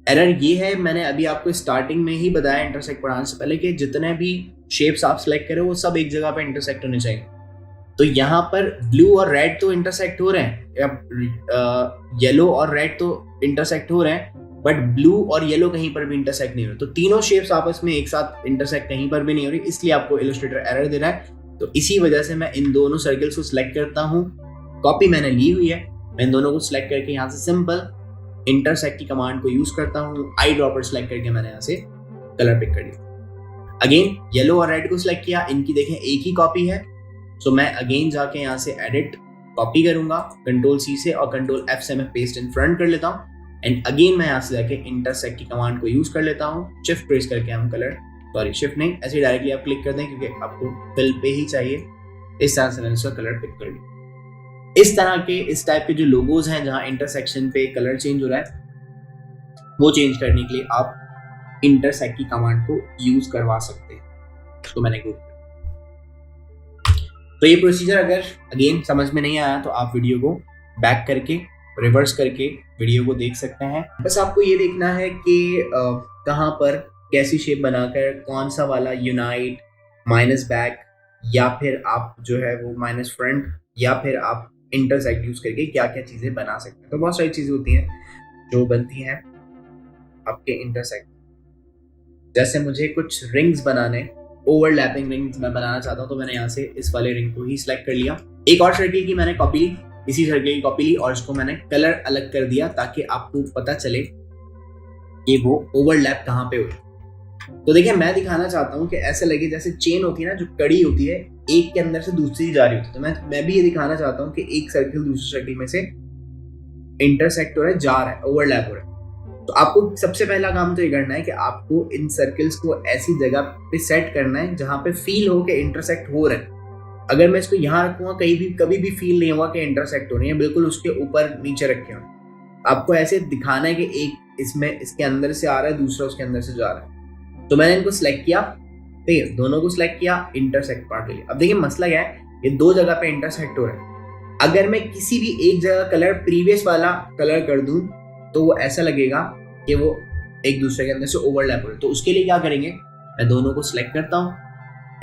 Speaker 2: एरर ये है, मैंने अभी आपको स्टार्टिंग में ही बताया इंटरसेक्ट पढ़ाने से पहले कि जितने भी शेप्स आप सिलेक्ट करें वो सब एक जगह पे इंटरसेक्ट होने चाहिए। तो यहाँ पर ब्लू और रेड तो इंटरसेक्ट हो रहे हैं, या येलो और रेड तो इंटरसेक्ट हो रहे हैं, बट ब्लू और येलो कहीं पर भी इंटरसेक्ट नहीं हो रहे। तो तीनों शेप्स आपस में एक साथ इंटरसेक्ट कहीं पर भी नहीं हो रही, इसलिए आपको इलस्ट्रेटर एरर दे रहा है। तो इसी वजह से मैं इन दोनों सर्कल्स को सिलेक्ट करता हूँ, कॉपी मैंने ली हुई है, मैं इन दोनों को सिलेक्ट करके यहाँ से सिंपल इंटरसेक्ट की कमांड को यूज करता हूँ, आई ड्रॉपर सिलेक्ट करके मैंने यहाँ से कलर पिक कर लिया। अगेन येलो और रेड को सिलेक्ट किया, इनकी देखें एक ही कॉपी है, सो मैं अगेन जाके यहाँ से एडिट कॉपी करूंगा Ctrl+C से, और Ctrl+F से मैं पेस्ट इन फ्रंट कर लेता हूँ, एंड अगेन मैं यहाँ से जाके इंटरसेक्ट की कमांड को यूज कर लेता हूँ, शिफ्ट प्रेस करके हम कलर, सॉरी शिफ्ट नहीं, ऐसे डायरेक्टली आप क्लिक कर दें क्योंकि आपको फिल पे ही चाहिए। इस तरह से मैंने उसका कलर पिक कर लिया। इस तरह के इस टाइप के जो लोगोज हैं जहां इंटरसेक्शन पे कलर चेंज हो रहा है, वो चेंज करने के लिए आप इंटरसेक्ट की कमांड को यूज करवा सकते हैं। तो मैंने ग्रुप, तो ये प्रोसीजर अगर अगेन समझ में नहीं आया तो आप वीडियो को बैक करके रिवर्स करके वीडियो को देख सकते हैं। बस आपको ये देखना है कि कहाँ पर कैसी शेप बनाकर, कौन सा वाला यूनाइट, माइनस बैक, या फिर आप जो है वो माइनस फ्रंट, या फिर आप इंटरसेक्ट यूज करके क्या क्या चीजें बना सकते हैं। तो बहुत सारी चीजें होती हैं जो बनती हैं आपके इंटरसेक्ट। जैसे मुझे कुछ रिंग्स बनाने, ओवरलैपिंग रिंग्स मैं बनाना चाहता हूँ, तो मैंने यहाँ से इस वाले रिंग को ही सिलेक्ट कर लिया। एक और सर्किल की मैंने कॉपी ली, इसी सर्किल की कॉपी ली और इसको मैंने कलर अलग कर दिया ताकि आपको पता चले कि वो ओवरलैप कहाँ पे हो। तो देखिए मैं दिखाना चाहता हूँ कि ऐसे लगे जैसे चेन होती है ना, जो कड़ी होती है, एक के अंदर से दूसरी जा रही होती है। तो मैं भी ये दिखाना चाहता हूँ कि एक सर्किल दूसरे सर्किल में से इंटरसेक्ट हो रहा है, जा रहा है, ओवरलैप हो रहा है। तो आपको सबसे पहला काम तो ये करना है कि आपको इन सर्किल्स को ऐसी जगह पे सेट करना है जहां पे फील हो कि इंटरसेक्ट हो रहा है। अगर मैं इसको यहाँ रखूंगा कभी भी फील नहीं होगा कि इंटरसेक्ट हो रही है, बिल्कुल उसके ऊपर नीचे रखे हो। आपको ऐसे दिखाना है कि एक इसमें इसके अंदर से आ रहा है, दूसरा उसके अंदर से जा रहा है। तो मैंने इनको सिलेक्ट किया, ठीक है, दोनों को सिलेक्ट किया, इंटरसेक्ट पार्ट लिया। अब देखिए मसला क्या है, ये दो जगह पे इंटरसेक्ट हो रहा है। अगर मैं किसी भी एक जगह कलर प्रीवियस वाला कलर कर दूं तो वो ऐसा लगेगा कि वो एक दूसरे के अंदर से ओवरलैप हो रहे। तो उसके लिए क्या करेंगे, मैं दोनों को सिलेक्ट करता हूँ,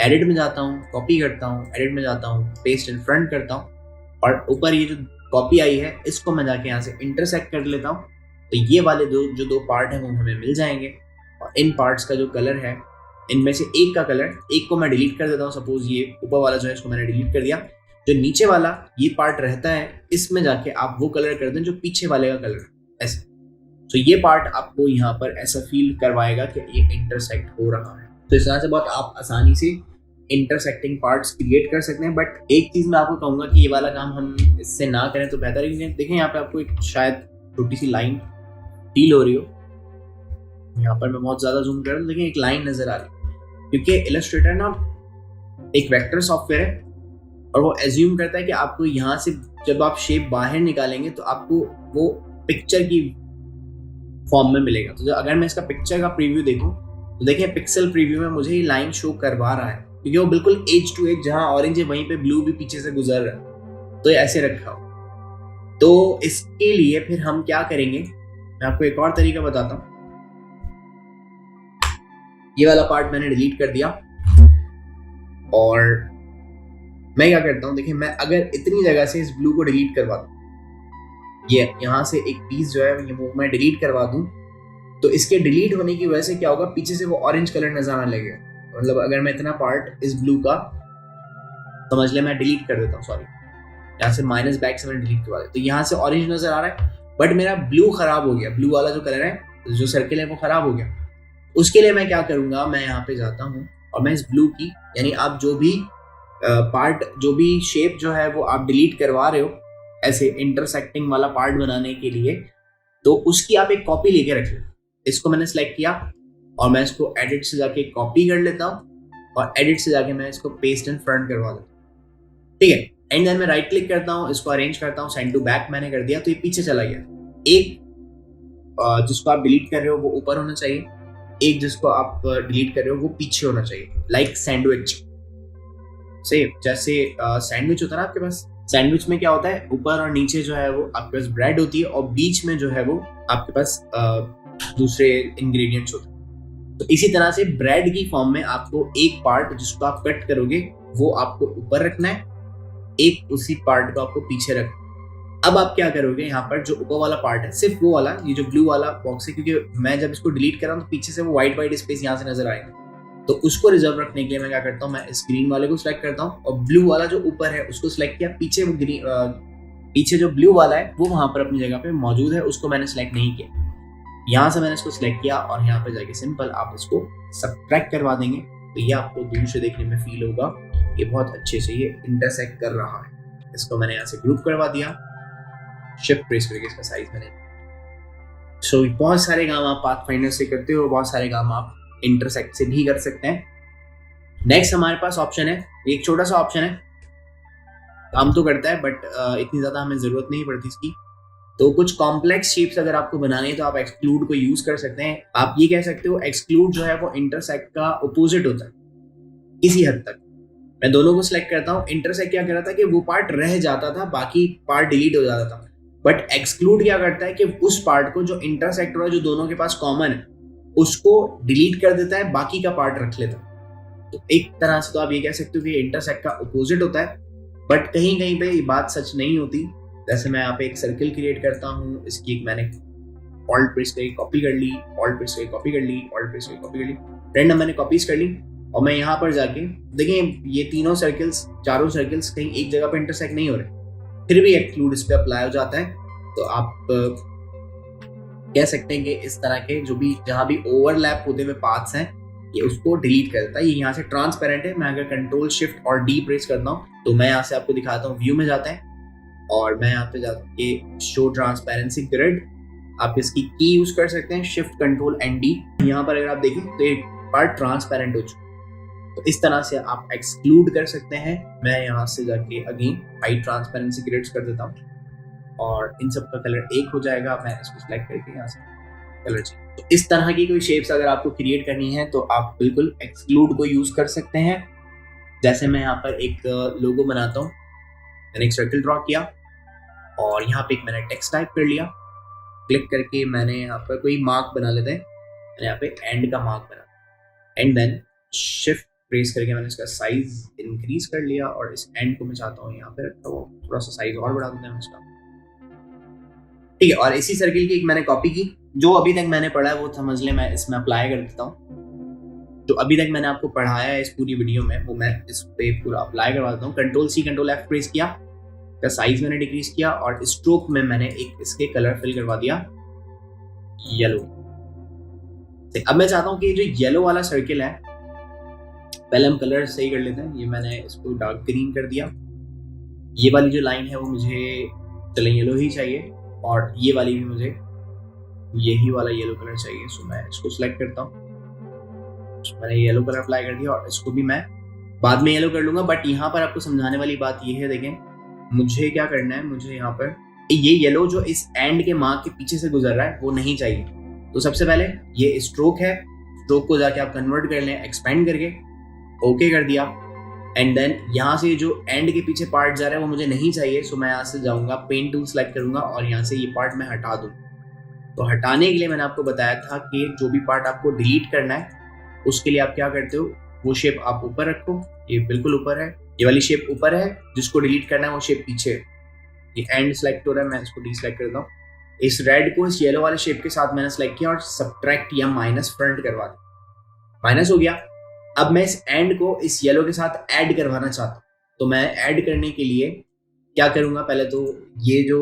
Speaker 2: एडिट में जाता हूँ, कॉपी करता हूँ, एडिट में जाता हूँ, पेस्ट इन फ्रंट करता हूँ, और ऊपर ये जो कॉपी आई है इसको मैं जाके यहाँ से इंटरसेक्ट कर लेता हूँ। तो ये वाले दो पार्ट हैं वो हमें मिल जाएंगे, और इन पार्ट्स का जो कलर है, इनमें से एक का कलर, एक को मैं डिलीट कर देता हूँ। सपोज ये ऊपर वाला जो है इसको मैंने डिलीट कर दिया, जो नीचे वाला ये पार्ट रहता है इसमें जाके आप वो कलर कर दें जो पीछे वाले का कलर, ऐसे। तो ये पार्ट आपको यहाँ पर ऐसा फील करवाएगा कि ये इंटरसेक्ट हो रहा है। तो इस तरह से बहुत आप आसानी से इंटरसेक्टिंग पार्ट्स क्रिएट कर सकते हैं। बट एक चीज मैं आपको कहूंगा कि ये वाला काम हम इससे ना करें तो बेहतर है, क्योंकि देखें यहाँ पे आपको एक शायद छोटी सी लाइन फील हो रही हो, यहाँ पर मैं बहुत ज्यादा जूम कर रहा हूँ, लेकिन एक लाइन नजर आ रही है, क्योंकि इलस्ट्रेटर ना एक वेक्टर सॉफ्टवेयर है और वो एज्यूम करता है कि आपको यहाँ से जब आप शेप बाहर निकालेंगे तो आपको वो पिक्चर की फॉर्म में मिलेगा। तो अगर मैं इसका पिक्चर का प्रीव्यू देखूं तो देखिए पिक्सल प्रीव्यू में मुझे ये लाइन शो करवा रहा है, क्योंकि वो बिल्कुल एज टू एज, जहां ऑरेंज है वहीं पे ब्लू भी पीछे से गुजर रहा है, तो ये ऐसे रखा हो। तो इसके लिए फिर हम क्या करेंगे, मैं आपको एक और तरीका बताता हूँ। ये वाला पार्ट मैंने डिलीट कर दिया। और मैं क्या करता हूँ, देखिए मैं अगर इतनी जगह से इस ब्लू को डिलीट करवा दूँ, ये यहाँ से एक पीस जो है वो मैं डिलीट करवा दूँ, तो इसके डिलीट होने की वजह से क्या होगा, पीछे से वो ऑरेंज कलर नजर आने लगेगा। मतलब अगर मैं इतना पार्ट इस ब्लू का समझ ले मैं डिलीट कर देता हूँ, सॉरी यहाँ से माइनस बैक से मैंने डिलीट करवा दिया, तो यहाँ से ऑरेंज नजर आ रहा है, बट मेरा ब्लू खराब हो गया, ब्लू वाला जो कलर है, जो सर्किल है वो खराब हो गया। उसके लिए मैं क्या करूंगा, मैं यहाँ पे जाता हूँ और मैं इस ब्लू की, यानी आप जो भी पार्ट, जो भी शेप जो है वो आप डिलीट करवा रहे हो ऐसे इंटरसेक्टिंग वाला पार्ट बनाने के लिए, तो उसकी आप एक कॉपी लेके रख लो। इसको मैंने सेलेक्ट किया और मैं इसको एडिट से जाके कॉपी कर लेता हूँ और एडिट से जाके मैं इसको पेस्ट एंड फ्रंट करवा देता हूँ, ठीक है। एंड देन मैं राइट क्लिक करता हूँ, इसको अरेंज करता हूँ, सेंड टू बैक मैंने कर दिया, तो ये पीछे चला गया। एक जिसको आप डिलीट कर रहे हो वो ऊपर होना चाहिए, एक जिसको आप डिलीट कर रहे हो वो पीछे होना चाहिए, लाइक सैंडविच। सेम जैसे सैंडविच होता है ना आपके पास, सैंडविच में क्या होता है, ऊपर और नीचे जो है वो आपके पास ब्रेड होती है और बीच में जो है वो आपके पास दूसरे इंग्रेडिएंट्स होते हैं। तो इसी तरह से ब्रेड की फॉर्म में आपको एक पार्ट जिसको आप कट करोगे वो आपको ऊपर रखना है, एक उसी पार्ट को आपको पीछे रखना है। अब आप क्या करोगे, यहाँ पर जो ऊपर वाला पार्ट है, सिर्फ वो वाला, ये जो ब्लू वाला बॉक्स है, क्योंकि मैं जब इसको डिलीट कर रहा हूँ तो पीछे से वो व्हाइट स्पेस यहाँ से नजर आएगा, तो उसको रिजर्व रखने के लिए मैं क्या करता हूँ, मैं स्क्रीन वाले को सिलेक्ट करता हूँ और ब्लू वाला जो ऊपर है उसको सिलेक्ट किया, पीछे वो पीछे जो ब्लू वाला है वो वहां पर अपनी जगह पे मौजूद है, उसको मैंने सिलेक्ट नहीं किया। यहाँ से मैंने इसको सिलेक्ट किया और यहाँ पे जाके सिंपल आप इसको सब्ट्रैक्ट करवा देंगे, तो ये आपको दूर से देखने में फील होगा ये बहुत अच्छे से ये इंटरसेक्ट कर रहा है। इसको मैंने यहाँ से ग्रुप करवा दिया, शिफ्ट प्रेस करके इसका साइज मैंने। सो बहुत सारे काम आप पाथफाइंडर से करते हो, बहुत सारे काम आप इंटरसेक्ट से भी कर सकते हैं। नेक्स्ट हमारे पास ऑप्शन है, एक छोटा सा ऑप्शन है, काम तो करता है बट इतनी ज्यादा हमें जरूरत नहीं पड़ती इसकी। तो कुछ कॉम्प्लेक्स शेप्स अगर आपको बनानी है तो आप एक्सक्लूड को यूज कर सकते हैं। आप ये कह सकते हो एक्सक्लूड जो है वो इंटरसेक्ट का अपोजिट होता है किसी हद तक। मैं दोनों को सिलेक्ट करता हूँ। इंटरसेक्ट क्या कर रहा था कि वो पार्ट रह जाता था, बाकी पार्ट डिलीट हो जाता था, बट एक्सक्लूड क्या करता है कि उस पार्ट को जो इंटरसेक्ट हो रहा है, जो दोनों के पास कॉमन है, उसको डिलीट कर देता है, बाकी का पार्ट रख लेता है। तो एक तरह से तो आप ये कह सकते हो कि इंटरसेक्ट का अपोजिट होता है, बट कहीं कहीं पे ये बात सच नहीं होती। जैसे मैं यहाँ पे एक सर्किल क्रिएट करता हूँ, इसकी एक मैंने ऑल्ट प्रेस करके कॉपी कर ली, ऑल्ट प्रेस करके कॉपी कर ली, ऑल्ट प्रेस करके कॉपी कर ली, रैंडम मैंने कॉपीज कर ली। और मैं यहाँ पर जाके देखें ये तीनों सर्किल्स, चारों सर्किल्स कहीं एक जगह पर इंटरसेक्ट नहीं हो रहे, फिर भी एक्सक्लूड इस पे अप्लाई हो जाता है। तो आप कह सकते हैं कि इस तरह के जो भी जहां भी ओवरलैप होते हुए पाथ्स हैं ये उसको डिलीट कर देता है। ये यहाँ से ट्रांसपेरेंट है। मैं अगर कंट्रोल शिफ्ट और डी प्रेस करता हूँ तो मैं यहाँ से आपको दिखाता हूँ, व्यू में जाते हैं और मैं यहाँ पे जाके शो ट्रांसपेरेंसी ग्रिड, आप इसकी की यूज कर सकते हैं, शिफ्ट कंट्रोल एंड डी। यहाँ पर अगर आप देखें तो एक पार्ट ट्रांसपेरेंट हो चुका है। तो इस तरह से आप एक्सक्लूड कर सकते हैं। मैं यहाँ से जाके अगेन हाई ट्रांसपेरेंसी ग्रिड्स कर देता हूँ और इन सब का कलर एक हो जाएगा। मैं इसको सिलेक्ट करके यहाँ से कलर चेंज। तो इस तरह की कोई शेप्स अगर आपको क्रिएट करनी है तो आप बिल्कुल एक्सक्लूड को यूज कर सकते हैं। जैसे मैं यहाँ पर एक लोगो बनाता हूँ, मैंने एक सर्कल ड्रॉ किया और यहाँ पे एक मैंने टेक्स्ट टाइप कर लिया, क्लिक करके मैंने यहाँ पर कोई मार्क बना लेते हैं। मैंने यहाँ पे एंड का मार्क बना, एंड देन शिफ्ट प्रेस करके मैंने इसका साइज इंक्रीज कर लिया और इस एंड को मैं चाहता हूँ यहाँ पे रखा हुआ, थोड़ा सा साइज और बढ़ा देते हैं इसका, ठीक है। और इसी सर्किल की एक मैंने कॉपी की, जो अभी तक मैंने पढ़ा है वो समझ ले, मैं इसमें अप्लाई कर देता हूँ। जो अभी तक मैंने आपको पढ़ाया है इस पूरी वीडियो में वो मैं इस पे पूरा अप्लाई करवा देता हूँ। Control C control F press किया, का साइज मैंने डिक्रीज किया और स्ट्रोक में मैंने एक इसके कलर फिल करवा दिया येलो। अब मैं चाहता हूँ कि जो येलो वाला सर्किल है, पहले हम कलर सही कर लेते हैं। ये मैंने इसको डार्क ग्रीन कर दिया। ये वाली जो लाइन है वो मुझे चले येलो ही चाहिए और ये वाली भी मुझे यही वाला येलो कलर चाहिए। सो मैं इसको सिलेक्ट करता हूँ, मैंने येलो कलर अप्लाई कर दिया और इसको भी मैं बाद में येलो कर लूंगा। बट यहाँ पर आपको समझाने वाली बात ये है, देखें मुझे क्या करना है, मुझे यहाँ पर ये येलो जो इस एंड के मार्क के पीछे से गुजर रहा है वो नहीं चाहिए। तो सबसे पहले ये स्ट्रोक है, स्ट्रोक को जाके आप कन्वर्ट कर लें एक्सपेंड करके, ओके कर दिया। एंड देन यहाँ से जो एंड के पीछे पार्ट जा रहा है वो मुझे नहीं चाहिए। सो मैं यहाँ से जाऊंगा, पेन टूल सेलेक्ट करूंगा और यहाँ से ये पार्ट मैं हटा दूँ। तो हटाने के लिए मैंने आपको बताया था कि जो भी पार्ट आपको डिलीट करना है उसके लिए आप क्या करते हो, वो शेप आप ऊपर रखो, ये बिल्कुल ऊपर है, ये वाली शेप ऊपर है, जिसको डिलीट करना है वो शेप पीछे है। ये एंड सिलेक्ट हो रहा है, मैं इसको डीसिलेक्ट करता हूँ। इस रेड को इस येलो वाले शेप के साथ मैंने सेलेक्ट किया और सब्ट्रैक्ट या माइनस फ्रंट करवा दिया, माइनस हो गया। अब मैं इस एंड को इस येलो के साथ ऐड करवाना चाहता हूँ, तो मैं ऐड करने के लिए क्या करूंगा, पहले तो ये जो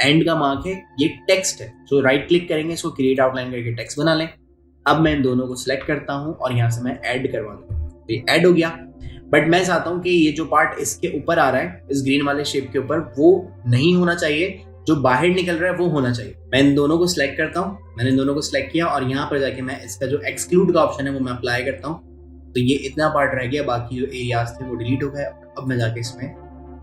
Speaker 2: एंड का मार्क है ये टेक्स्ट है, तो राइट क्लिक करेंगे, इसको क्रिएट आउटलाइन करके टेक्स्ट बना लें। अब मैं इन दोनों को सिलेक्ट करता हूं और यहाँ से मैं ऐड करवा दूँ, तो ये ऐड हो गया। बट मैं चाहता हूं कि ये जो पार्ट इसके ऊपर आ रहा है, इस ग्रीन वाले शेप के ऊपर, वो नहीं होना चाहिए, जो बाहर निकल रहा है वो होना चाहिए। मैं इन दोनों को सिलेक्ट करता हूँ, मैंने इन दोनों को सिलेक्ट किया और यहाँ पर जाके मैं इसका जो एक्सक्लूड का ऑप्शन है वो मैं अप्लाई करता हूँ, तो ये इतना पार्ट रह गया, बाकी जो एरियाज थे वो डिलीट हो गए। अब मैं जाके इसमें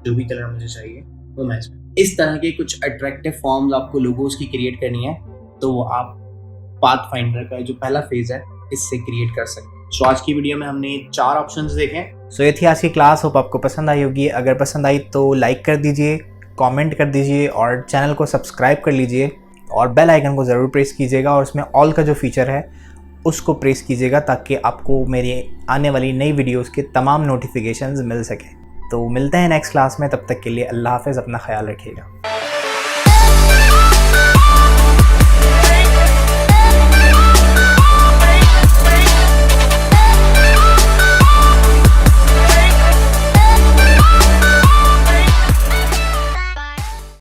Speaker 2: जो भी कलर मुझे चाहिए वो मैं इसमें, इस तरह के कुछ अट्रैक्टिव फॉर्म्स आपको लोगोस की क्रिएट करनी है, तो वो आप पाथफाइंडर का जो पहला फेज है इससे क्रिएट कर सकते हैं। तो आज की वीडियो में हमने 4 ऑप्शंस देखे।
Speaker 1: सो ये थी आज की क्लास, होप आपको पसंद आई होगी। अगर पसंद आई तो लाइक कर दीजिए, कमेंट कर दीजिए और चैनल को सब्सक्राइब कर लीजिए और बेल आइकन को ज़रूर प्रेस कीजिएगा और उसमें ऑल का जो फीचर है उसको प्रेस कीजिएगा ताकि आपको मेरी आने वाली नई वीडियोस के तमाम नोटिफिकेशंस मिल सकें। तो मिलते हैं नेक्स्ट क्लास में, तब तक के लिए अल्लाह हाफ़िज़, अपना ख्याल रखिएगा।